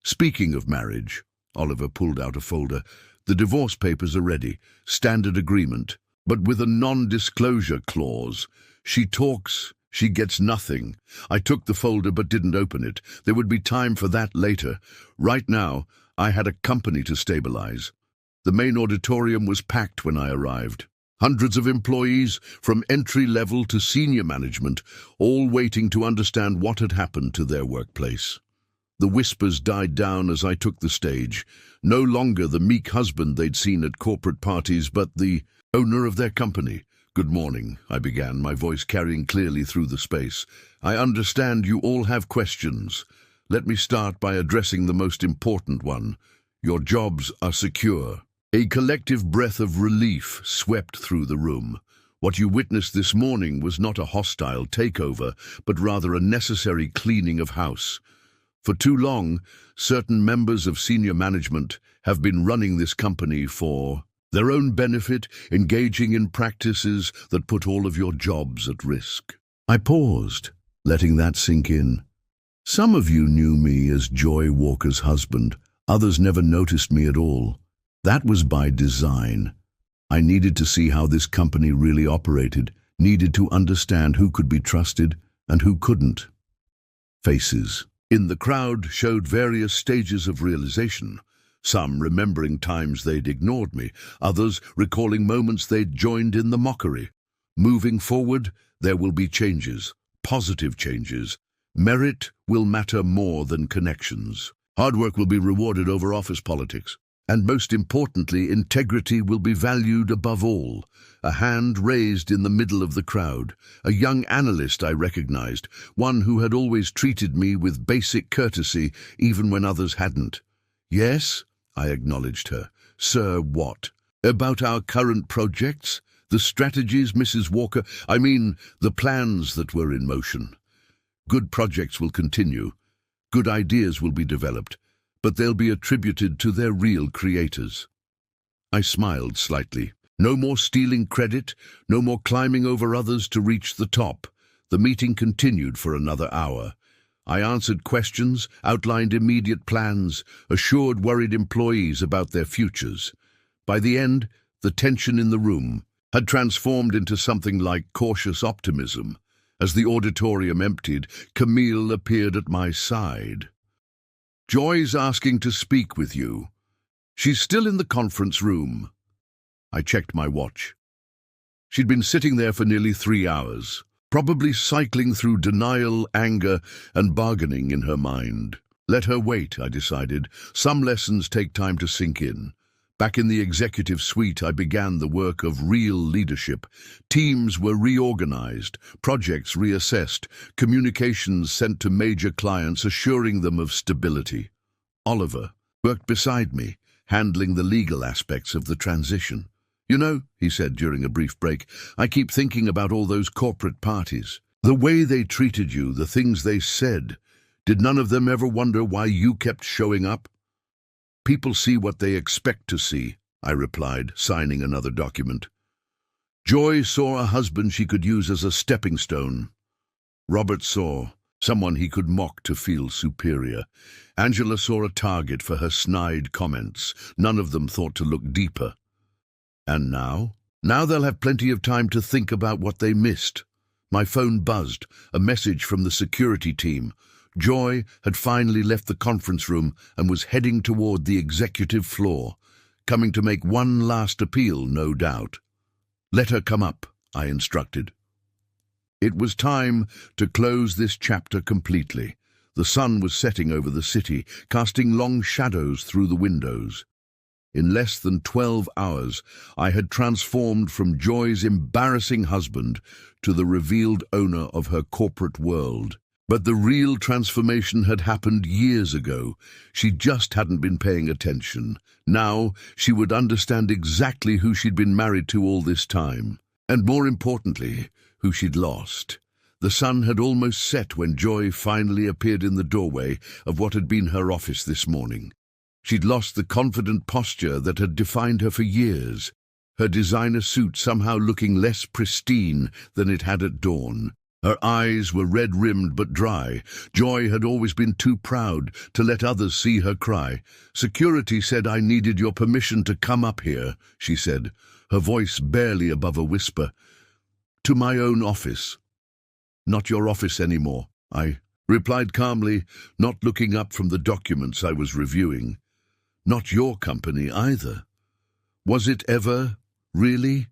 Speaking of marriage, Oliver pulled out a folder. The divorce papers are ready, standard agreement, but with a non-disclosure clause. She talks, she gets nothing. I took the folder but didn't open it. There would be time for that later. Right now, I had a company to stabilize. The main auditorium was packed when I arrived. Hundreds of employees, from entry level to senior management, all waiting to understand what had happened to their workplace. The whispers died down as I took the stage. No longer the meek husband they'd seen at corporate parties, but the owner of their company. "Good morning," I began, my voice carrying clearly through the space. "I understand you all have questions. Let me start by addressing the most important one. Your jobs are secure." A collective breath of relief swept through the room. What you witnessed this morning was not a hostile takeover, but rather a necessary cleaning of house. For too long, certain members of senior management have been running this company for their own benefit, engaging in practices that put all of your jobs at risk. I paused, letting that sink in. Some of you knew me as Joy Walker's husband. Others never noticed me at all. That was by design. I needed to see how this company really operated, needed to understand who could be trusted and who couldn't. Faces in the crowd showed various stages of realization, some remembering times they'd ignored me, others recalling moments they'd joined in the mockery. Moving forward, there will be changes, positive changes. Merit will matter more than connections. Hard work will be rewarded over office politics. And most importantly, integrity will be valued above all. A hand raised in the middle of the crowd. A young analyst I recognized, one who had always treated me with basic courtesy, even when others hadn't. "Yes," I acknowledged her. "Sir, what? About our current projects? The strategies, Mrs. Walker? I mean, the plans that were in motion. Good projects will continue. Good ideas will be developed. But they'll be attributed to their real creators." I smiled slightly. No more stealing credit, no more climbing over others to reach the top. The meeting continued for another hour. I answered questions, outlined immediate plans, assured worried employees about their futures. By the end, The tension in the room had transformed into something like cautious optimism. As the auditorium emptied, Camille appeared at my side. "Joy's asking to speak with you. She's still in the conference room." I checked my watch. She'd been sitting there for nearly 3 hours, probably cycling through denial, anger, and bargaining in her mind. Let her wait, I decided. Some lessons take time to sink in. Back in the executive suite, I began the work of real leadership. Teams were reorganized, projects reassessed, communications sent to major clients assuring them of stability. Oliver worked beside me, handling the legal aspects of the transition. "You know," he said during a brief break, "I keep thinking about all those corporate parties. The way they treated you, the things they said. Did none of them ever wonder why you kept showing up?" "People see what they expect to see," I replied, signing another document. Joy saw a husband she could use as a stepping stone. Robert saw someone he could mock to feel superior. Angela saw a target for her snide comments. None of them thought to look deeper. And now? Now they'll have plenty of time to think about what they missed. My phone buzzed, a message from the security team. Joy had finally left the conference room and was heading toward the executive floor, coming to make one last appeal, no doubt. "Let her come up," I instructed. It was time to close this chapter completely. The sun was setting over the city, casting long shadows through the windows. In less than 12 hours, I had transformed from Joy's embarrassing husband to the revealed owner of her corporate world. But the real transformation had happened years ago. She just hadn't been paying attention. Now she would understand exactly who she'd been married to all this time, and more importantly, who she'd lost. The sun had almost set when Joy finally appeared in the doorway of what had been her office this morning. She'd lost the confident posture that had defined her for years, her designer suit somehow looking less pristine than it had at dawn. Her eyes were red-rimmed but dry. Joy had always been too proud to let others see her cry. "Security said I needed your permission to come up here," she said, her voice barely above a whisper. "To my own office." "Not your office anymore," I replied calmly, not looking up from the documents I was reviewing. "Not your company either. Was it ever, really?"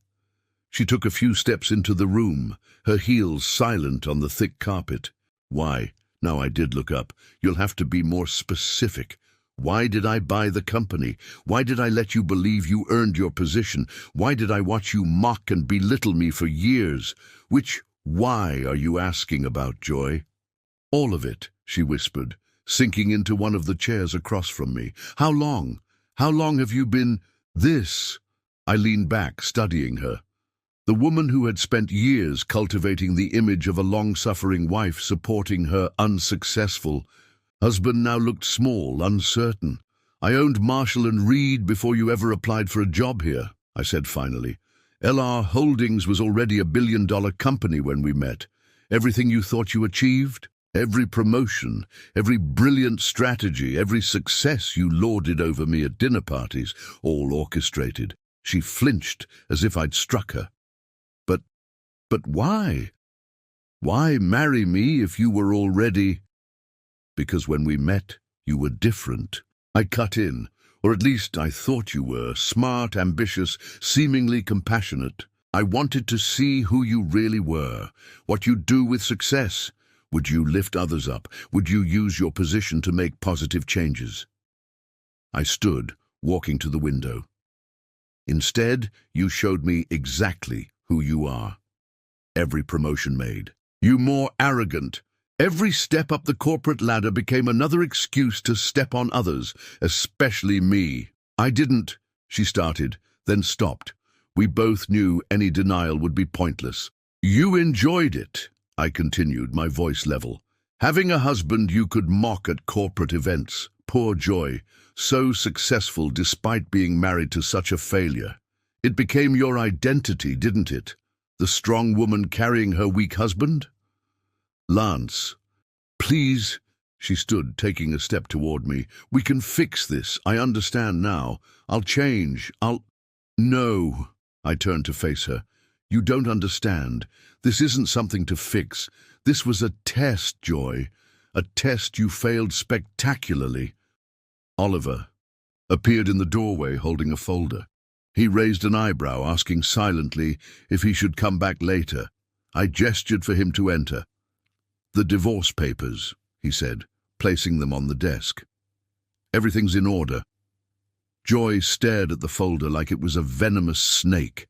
She took a few steps into the room, her heels silent on the thick carpet. "Why?" Now I did look up. "You'll have to be more specific. Why did I buy the company? Why did I let you believe you earned your position? Why did I watch you mock and belittle me for years? Which why are you asking about, Joy?" "All of it," she whispered, sinking into one of the chairs across from me. How long? How long have you been this?" I leaned back, studying her. The woman who had spent years cultivating the image of a long-suffering wife supporting her unsuccessful husband now looked small, uncertain. "I owned Marshall and Reed before you ever applied for a job here," I said finally. "LR Holdings was already a billion-dollar company when we met. Everything you thought you achieved? Every promotion, every brilliant strategy, every success you lauded over me at dinner parties, all orchestrated." She flinched as if I'd struck her. But why? Why marry me if you were already... "Because when we met, you were different," I cut in. "Or at least I thought you were. Smart, ambitious, seemingly compassionate. I wanted to see who you really were, what you'd do with success. Would you lift others up? Would you use your position to make positive changes?" I stood, walking to the window. "Instead, you showed me exactly who you are. Every promotion made you more arrogant. Every step up the corporate ladder became another excuse to step on others, especially me." "I didn't," she started, then stopped. We both knew any denial would be pointless. "You enjoyed it," I continued, my voice level. "Having a husband you could mock at corporate events. Poor Joy, so successful despite being married to such a failure. It became your identity, didn't it? The strong woman carrying her weak husband?" "Lance, please," she stood, taking a step toward me. "We can fix this. I understand now. I'll change. No, I turned to face her. You don't understand. This isn't something to fix. This was a test, Joy. A test you failed spectacularly. Oliver appeared in the doorway holding a folder. He raised an eyebrow, asking silently if he should come back later. I gestured for him to enter. The divorce papers, he said, placing them on the desk. Everything's in order. Joy stared at the folder like it was a venomous snake.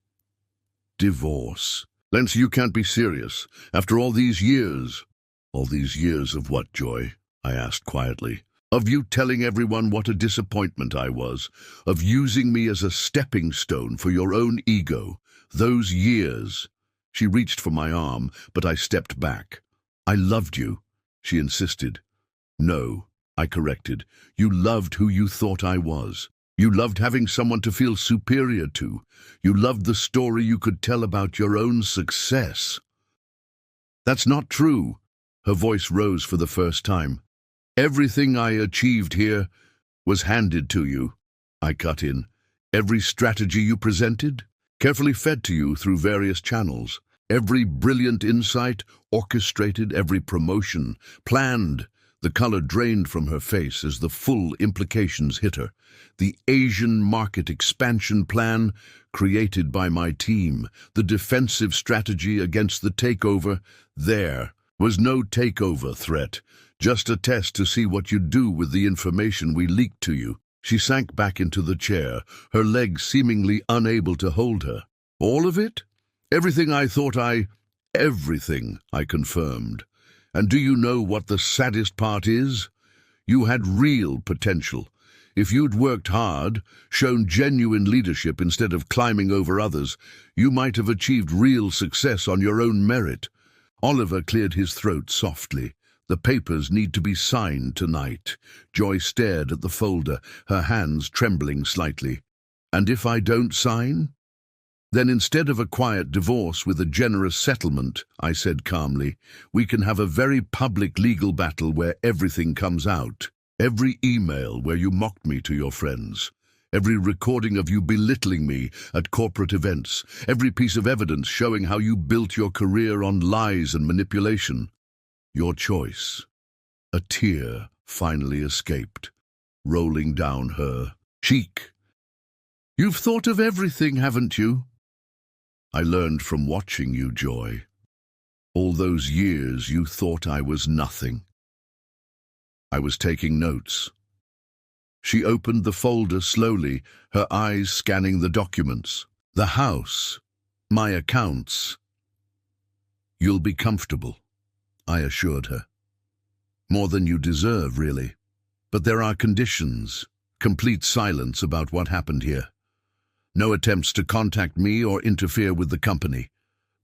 Divorce. Lance, you can't be serious. After all these years. All these years of what, Joy? I asked quietly. Of you telling everyone what a disappointment I was. Of using me as a stepping stone for your own ego. Those years. She reached for my arm, but I stepped back. I loved you, she insisted. No, I corrected. You loved who you thought I was. You loved having someone to feel superior to. You loved the story you could tell about your own success. That's not true. Her voice rose for the first time. Everything I achieved here was handed to you. I cut in. Every strategy you presented, carefully fed to you through various channels. Every brilliant insight, orchestrated, every promotion, planned. The color drained from her face as the full implications hit her. The Asian market expansion plan created by my team, the defensive strategy against the takeover, there was no takeover threat, just a test to see what you'd do with the information we leaked to you. She sank back into the chair, her legs seemingly unable to hold her. All of it? Everything I thought Everything, I confirmed. And do you know what the saddest part is? You had real potential. If you'd worked hard, shown genuine leadership instead of climbing over others, you might have achieved real success on your own merit. Oliver cleared his throat softly. The papers need to be signed tonight. Joy stared at the folder, her hands trembling slightly. And if I don't sign? Then instead of a quiet divorce with a generous settlement, I said calmly, we can have a very public legal battle where everything comes out. Every email where you mocked me to your friends. Every recording of you belittling me at corporate events. Every piece of evidence showing how you built your career on lies and manipulation. Your choice. A tear finally escaped, rolling down her cheek. You've thought of everything, haven't you? I learned from watching you, Joy. All those years you thought I was nothing. I was taking notes. She opened the folder slowly, her eyes scanning the documents. The house. My accounts. You'll be comfortable, I assured her. More than you deserve, really. But there are conditions. Complete silence about what happened here. No attempts to contact me or interfere with the company.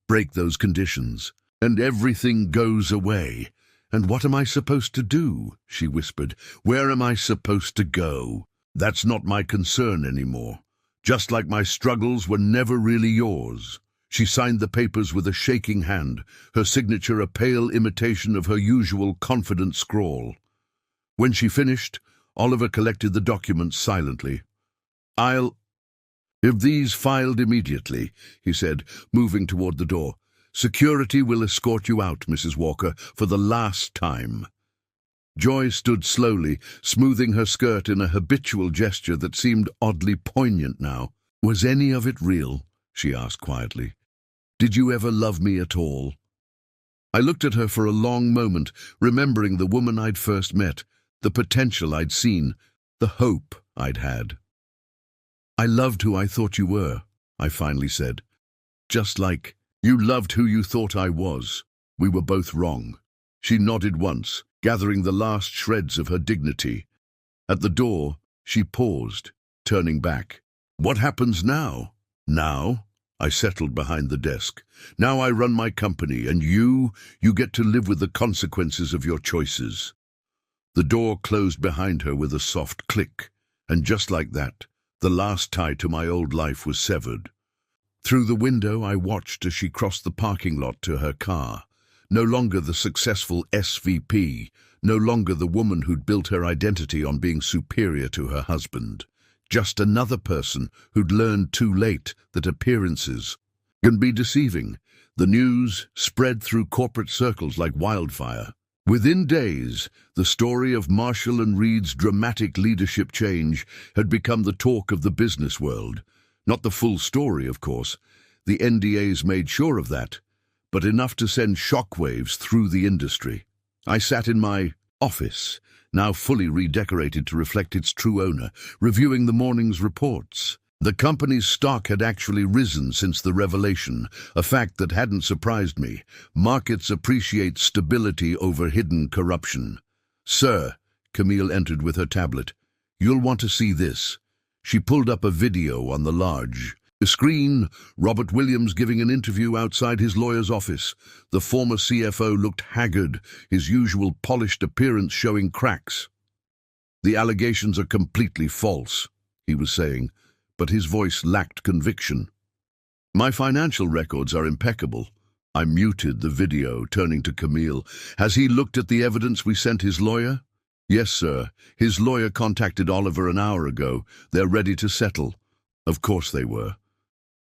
Break those conditions, and everything goes away. And what am I supposed to do? She whispered. Where am I supposed to go? That's not my concern anymore. Just like my struggles were never really yours. She signed the papers with a shaking hand, her signature a pale imitation of her usual confident scrawl. When she finished, Oliver collected the documents silently. If these filed immediately, he said, moving toward the door. Security will escort you out, Mrs. Walker, for the last time. Joy stood slowly, smoothing her skirt in a habitual gesture that seemed oddly poignant now. Was any of it real? She asked quietly. Did you ever love me at all? I looked at her for a long moment, remembering the woman I'd first met, the potential I'd seen, the hope I'd had. I loved who I thought you were, I finally said. Just like you loved who you thought I was. We were both wrong. She nodded once, gathering the last shreds of her dignity. At the door, she paused, turning back. What happens now? Now? I settled behind the desk. Now I run my company, and you get to live with the consequences of your choices. The door closed behind her with a soft click, and just like that, the last tie to my old life was severed. Through the window, I watched as she crossed the parking lot to her car. No longer the successful SVP, no longer the woman who'd built her identity on being superior to her husband. Just another person who'd learned too late that appearances can be deceiving. The news spread through corporate circles like wildfire. Within days, the story of Marshall and Reed's dramatic leadership change had become the talk of the business world. Not the full story, of course. The NDAs made sure of that, but enough to send shockwaves through the industry. I sat in my office, now fully redecorated to reflect its true owner, reviewing the morning's reports. The company's stock had actually risen since the revelation, a fact that hadn't surprised me. Markets appreciate stability over hidden corruption. "Sir," Camille entered with her tablet, "you'll want to see this." She pulled up a video on the large screen. Robert Williams giving an interview outside his lawyer's office. The former CFO looked haggard, his usual polished appearance showing cracks. "The allegations are completely false," he was saying, but his voice lacked conviction. "My financial records are impeccable." I muted the video, turning to Camille. "Has he looked at the evidence we sent his lawyer?" "Yes, sir. His lawyer contacted Oliver an hour ago. They're ready to settle." Of course they were.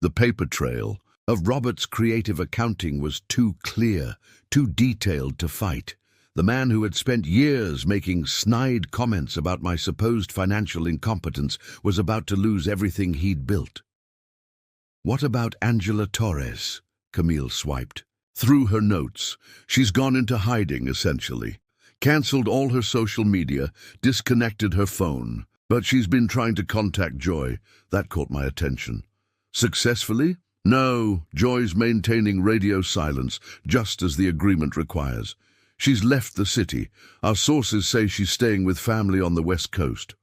The paper trail of Robert's creative accounting was too clear, too detailed to fight. The man who had spent years making snide comments about my supposed financial incompetence was about to lose everything he'd built. "What about Angela Torres?" Camille swiped through her notes. "She's gone into hiding, essentially. Cancelled all her social media, disconnected her phone. But she's been trying to contact Joy." That caught my attention. "Successfully?" "No, Joy's maintaining radio silence, just as the agreement requires. She's left the city. Our sources say she's staying with family on the West Coast."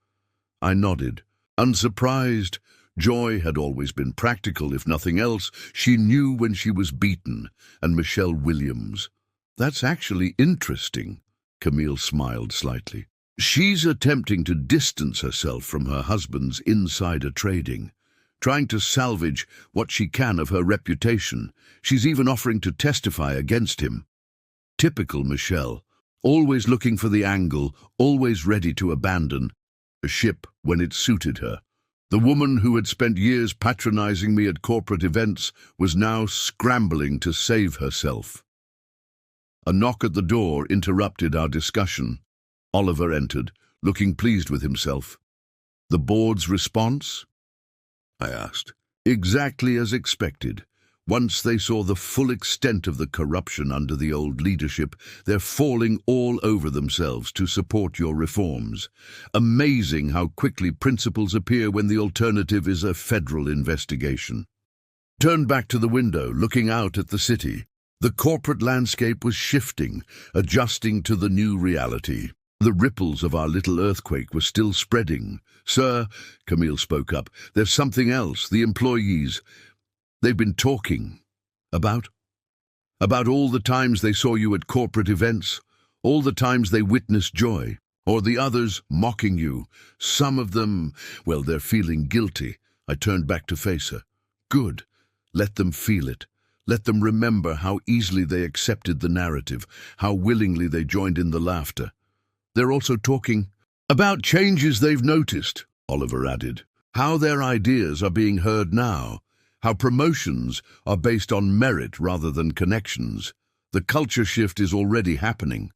I nodded. Unsurprised. Joy had always been practical, if nothing else. She knew when she was beaten. And Michelle Williams. "That's actually interesting." Camille smiled slightly. "She's attempting to distance herself from her husband's insider trading, trying to salvage what she can of her reputation. She's even offering to testify against him. Typical Michelle, always looking for the angle, always ready to abandon a ship when it suited her. The woman who had spent years patronizing me at corporate events was now scrambling to save herself." A knock at the door interrupted our discussion. Oliver entered, looking pleased with himself. "The board's response?" I asked. "Exactly as expected. Once they saw the full extent of the corruption under the old leadership, they're falling all over themselves to support your reforms. Amazing how quickly principles appear when the alternative is a federal investigation." Turned back to the window, looking out at the city. The corporate landscape was shifting, adjusting to the new reality. The ripples of our little earthquake were still spreading. "Sir," Camille spoke up, "there's something else. The employees. They've been talking. About all the times they saw you at corporate events, all the times they witnessed Joy, or the others mocking you. Some of them, well, they're feeling guilty." I turned back to face her. "Good. Let them feel it. Let them remember how easily they accepted the narrative, how willingly they joined in the laughter. They're also talking about changes they've noticed," Oliver added. "How their ideas are being heard now. How promotions are based on merit rather than connections. The culture shift is already happening."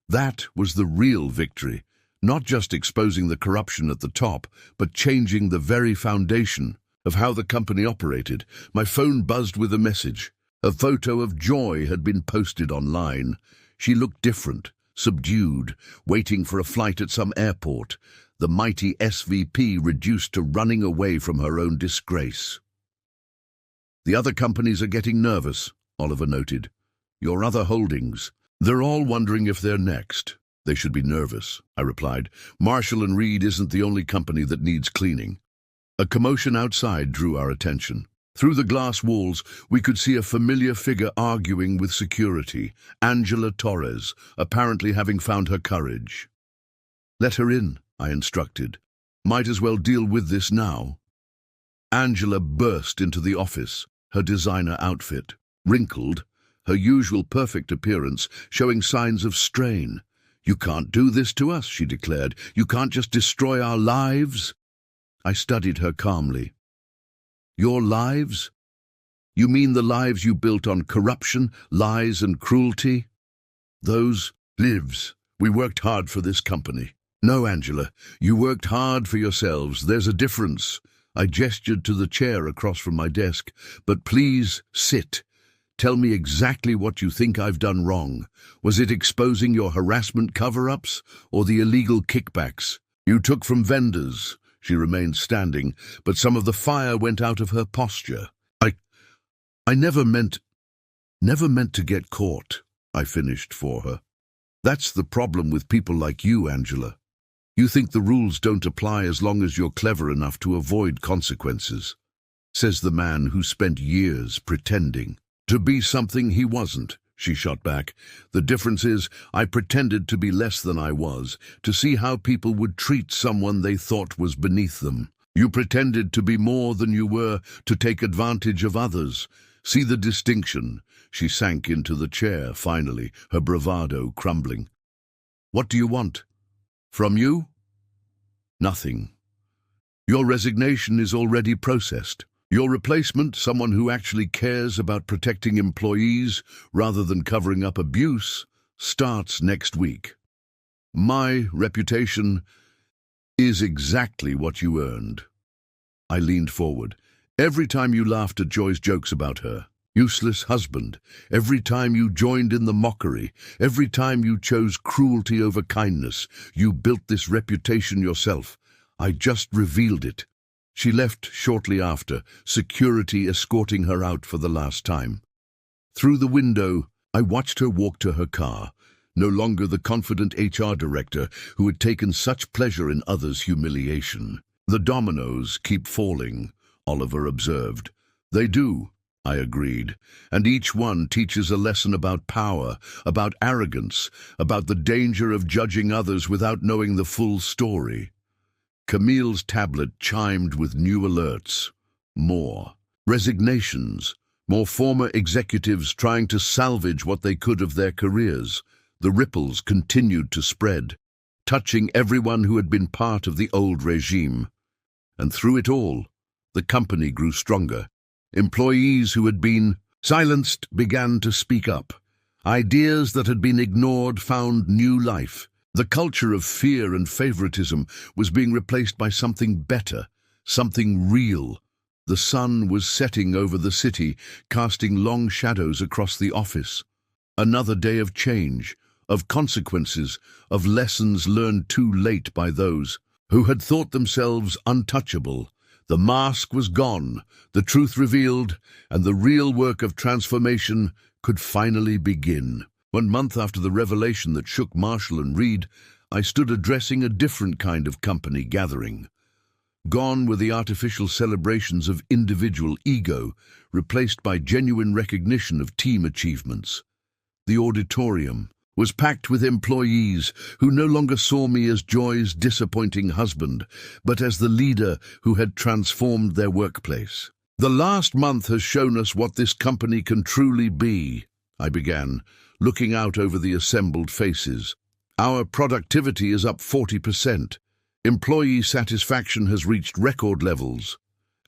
That was the real victory, not just exposing the corruption at the top, but changing the very foundation of how the company operated. My phone buzzed with a message. A photo of Joy had been posted online. She looked different, subdued, waiting for a flight at some airport, the mighty SVP reduced to running away from her own disgrace. "The other companies are getting nervous," Oliver noted. "Your other holdings. They're all wondering if they're next." "They should be nervous," I replied. "Marshall and Reed isn't the only company that needs cleaning." A commotion outside drew our attention. Through the glass walls, we could see a familiar figure arguing with security, Angela Torres, apparently having found her courage. "Let her in," I instructed. "Might as well deal with this now." Angela burst into the office, her designer outfit, wrinkled, her usual perfect appearance showing signs of strain. "You can't do this to us," she declared. "You can't just destroy our lives." I studied her calmly. Your lives? You mean the lives you built on corruption, lies, and cruelty? Those lives. We worked hard for this company. No, Angela, you worked hard for yourselves. There's a difference. I gestured to the chair across from my desk. But please, sit. Tell me exactly what you think I've done wrong. Was it exposing your harassment cover-ups or the illegal kickbacks you took from vendors? She remained standing, but some of the fire went out of her posture. I never meant to get caught, I finished for her. That's the problem with people like you, Angela. You think the rules don't apply as long as you're clever enough to avoid consequences, says the man who spent years pretending to be something he wasn't, she shot back. The difference is, I pretended to be less than I was, to see how people would treat someone they thought was beneath them. You pretended to be more than you were, to take advantage of others. See the distinction? She sank into the chair, finally, her bravado crumbling. What do you want? From you? Nothing. Your resignation is already processed. Your replacement, someone who actually cares about protecting employees rather than covering up abuse, starts next week. My reputation is exactly what you earned. I leaned forward. Every time you laughed at Joy's jokes about her useless husband, every time you joined in the mockery, every time you chose cruelty over kindness, you built this reputation yourself. I just revealed it. She left shortly after, security escorting her out for the last time. Through the window, I watched her walk to her car, no longer the confident HR director who had taken such pleasure in others' humiliation. The dominoes keep falling, Oliver observed. They do, I agreed, and each one teaches a lesson about power, about arrogance, about the danger of judging others without knowing the full story. Camille's tablet chimed with new alerts. More resignations, more former executives trying to salvage what they could of their careers. The ripples continued to spread, touching everyone who had been part of the old regime. And through it all, the company grew stronger. Employees who had been silenced began to speak up. Ideas that had been ignored found new life. The culture of fear and favoritism was being replaced by something better, something real. The sun was setting over the city, casting long shadows across the office. Another day of change, of consequences, of lessons learned too late by those who had thought themselves untouchable. The mask was gone, the truth revealed, and the real work of transformation could finally begin. 1 month after the revelation that shook Marshall and Reed, I stood addressing a different kind of company gathering. Gone were the artificial celebrations of individual ego, replaced by genuine recognition of team achievements. The auditorium was packed with employees who no longer saw me as Joy's disappointing husband, but as the leader who had transformed their workplace. The last month has shown us what this company can truly be, I began, looking out over the assembled faces. Our productivity is up 40%. Employee satisfaction has reached record levels.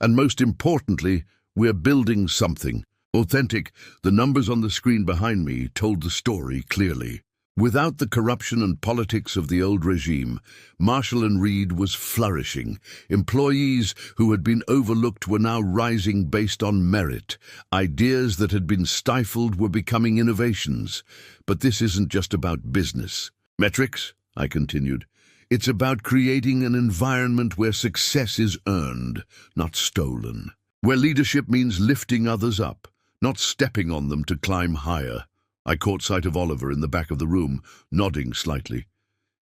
And most importantly, we're building something authentic. The numbers on the screen behind me told the story clearly. Without the corruption and politics of the old regime, Marshall and Reed was flourishing. Employees who had been overlooked were now rising based on merit. Ideas that had been stifled were becoming innovations. But this isn't just about business. Metrics, I continued. It's about creating an environment where success is earned, not stolen. Where leadership means lifting others up, not stepping on them to climb higher. I caught sight of Oliver in the back of the room, nodding slightly.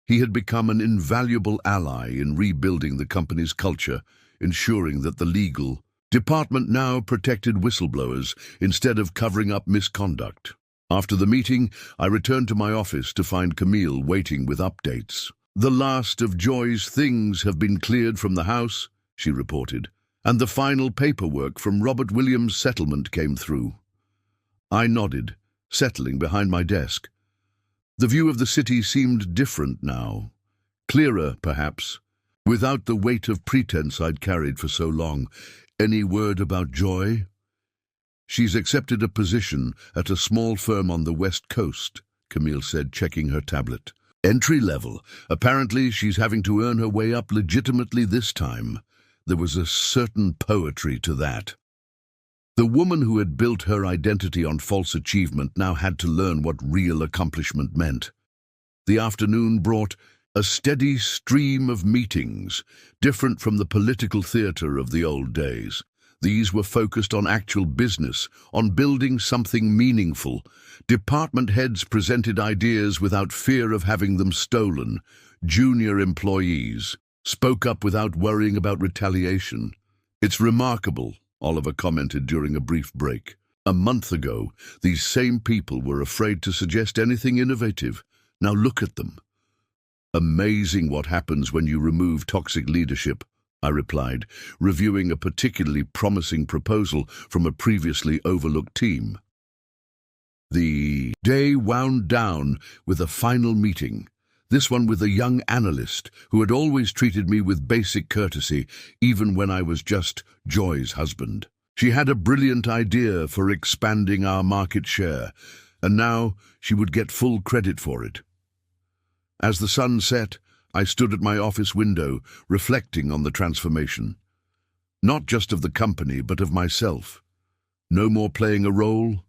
He had become an invaluable ally in rebuilding the company's culture, ensuring that the legal department now protected whistleblowers instead of covering up misconduct. After the meeting, I returned to my office to find Camille waiting with updates. The last of Joy's things have been cleared from the house, she reported, and the final paperwork from Robert Williams' settlement came through. I nodded, settling behind my desk. The view of the city seemed different now. Clearer, perhaps. without the weight of pretense I'd carried for so long. "Any word about Joy?" "She's accepted a position at a small firm on the West Coast," Camille said, checking her tablet. "Entry level. Apparently she's having to earn her way up legitimately this time." There was a certain poetry to that. The woman who had built her identity on false achievement now had to learn what real accomplishment meant. The afternoon brought a steady stream of meetings, different from the political theater of the old days. These were focused on actual business, on building something meaningful. Department heads presented ideas without fear of having them stolen. Junior employees spoke up without worrying about retaliation. "It's remarkable," Oliver commented during a brief break. "A month ago, these same people were afraid to suggest anything innovative. Now look at them." "Amazing what happens when you remove toxic leadership," I replied, reviewing a particularly promising proposal from a previously overlooked team. The day wound down with a final meeting, this one with a young analyst who had always treated me with basic courtesy, even when I was just Joy's husband. She had a brilliant idea for expanding our market share, and now she would get full credit for it. As the sun set, I stood at my office window, reflecting on the transformation. Not just of the company, but of myself. No more playing a role.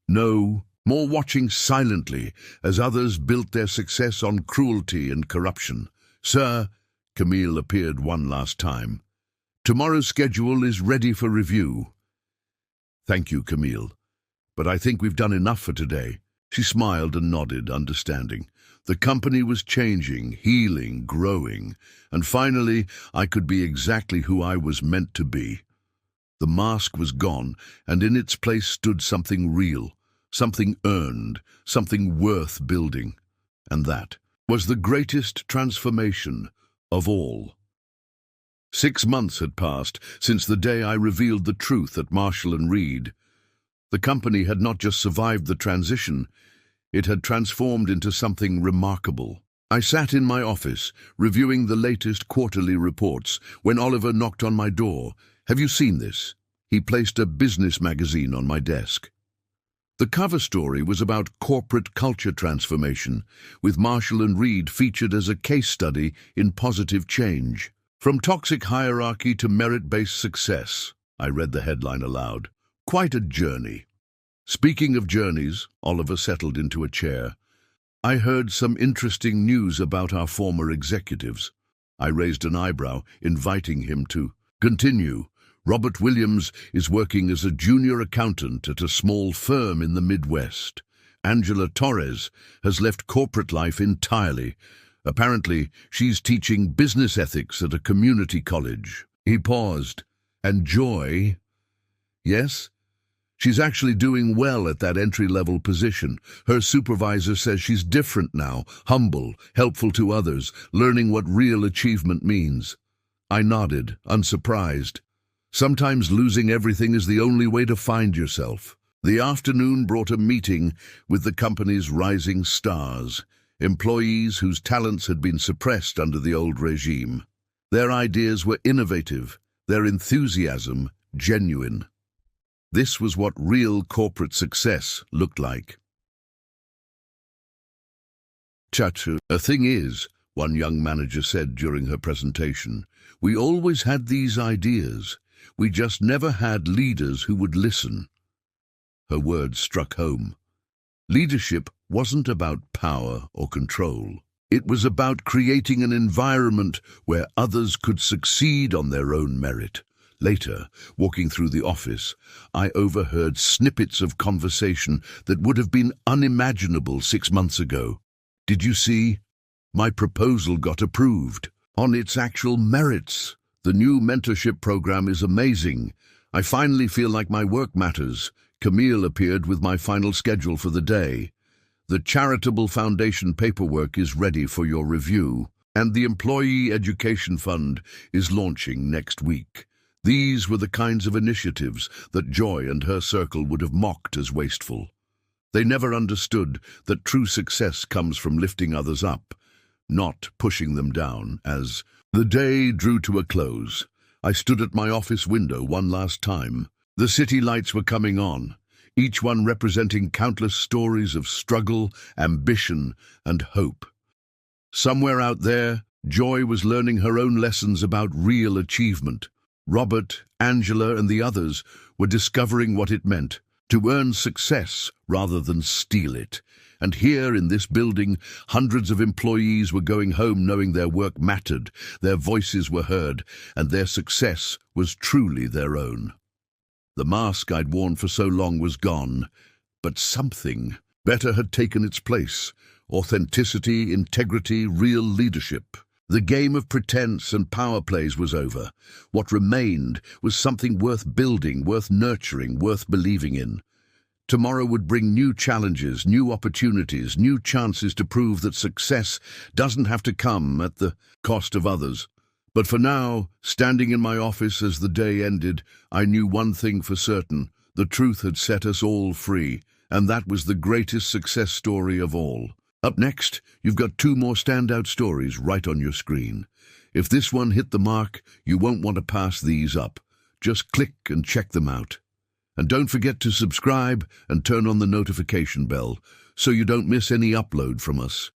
No more watching silently as others built their success on cruelty and corruption. "Sir," Camille appeared one last time, "tomorrow's schedule is ready for review." "Thank you, Camille, but I think we've done enough for today." She smiled and nodded, understanding. The company was changing, healing, growing, and finally I could be exactly who I was meant to be. The mask was gone, and in its place stood something real, something earned, something worth building. And that was the greatest transformation of all. 6 months had passed since the day I revealed the truth at Marshall & Reed. The company had not just survived the transition, it had transformed into something remarkable. I sat in my office, reviewing the latest quarterly reports, when Oliver knocked on my door. "Have you seen this?" He placed a business magazine on my desk. The cover story was about corporate culture transformation, with Marshall & Reed featured as a case study in positive change. "From toxic hierarchy to merit-based success," I read the headline aloud. "Quite a journey." Speaking of journeys, Oliver settled into a chair. "I heard some interesting news about our former executives." I raised an eyebrow, inviting him to continue. "Robert Williams is working as a junior accountant at a small firm in the Midwest. Angela Torres has left corporate life entirely. Apparently, she's teaching business ethics at a community college." He paused. "And Joy?" "Yes? She's actually doing well at that entry-level position. Her supervisor says she's different now, humble, helpful to others, learning what real achievement means." I nodded, unsurprised. Sometimes losing everything is the only way to find yourself. The afternoon brought a meeting with the company's rising stars, employees whose talents had been suppressed under the old regime. Their ideas were innovative, their enthusiasm genuine. This was what real corporate success looked like. "Chachu, a thing is," one young manager said during her presentation, "we always had these ideas. We just never had leaders who would listen." Her words struck home. Leadership wasn't about power or control. It was about creating an environment where others could succeed on their own merit. Later, walking through the office, I overheard snippets of conversation that would have been unimaginable 6 months ago. "Did you see? My proposal got approved. On its actual merits. The new mentorship program is amazing. I finally feel like my work matters." Camille appeared with my final schedule for the day. "The charitable foundation paperwork is ready for your review, and the employee education fund is launching next week." These were the kinds of initiatives that Joy and her circle would have mocked as wasteful. They never understood that true success comes from lifting others up, not pushing them down, as The day drew to a close. I stood at my office window one last time. The city lights were coming on, each one representing countless stories of struggle, ambition, and hope. Somewhere out there, Joy was learning her own lessons about real achievement. Robert, Angela, and the others were discovering what it meant to earn success rather than steal it. And here in this building, hundreds of employees were going home knowing their work mattered, their voices were heard, and their success was truly their own. The mask I'd worn for so long was gone, but something better had taken its place. Authenticity, integrity, real leadership. The game of pretense and power plays was over. What remained was something worth building, worth nurturing, worth believing in. Tomorrow would bring new challenges, new opportunities, new chances to prove that success doesn't have to come at the cost of others. But for now, standing in my office as the day ended, I knew one thing for certain. The truth had set us all free, and that was the greatest success story of all. Up next, you've got 2 more standout stories right on your screen. If this one hit the mark, you won't want to pass these up. Just click and check them out. And don't forget to subscribe and turn on the notification bell so you don't miss any upload from us.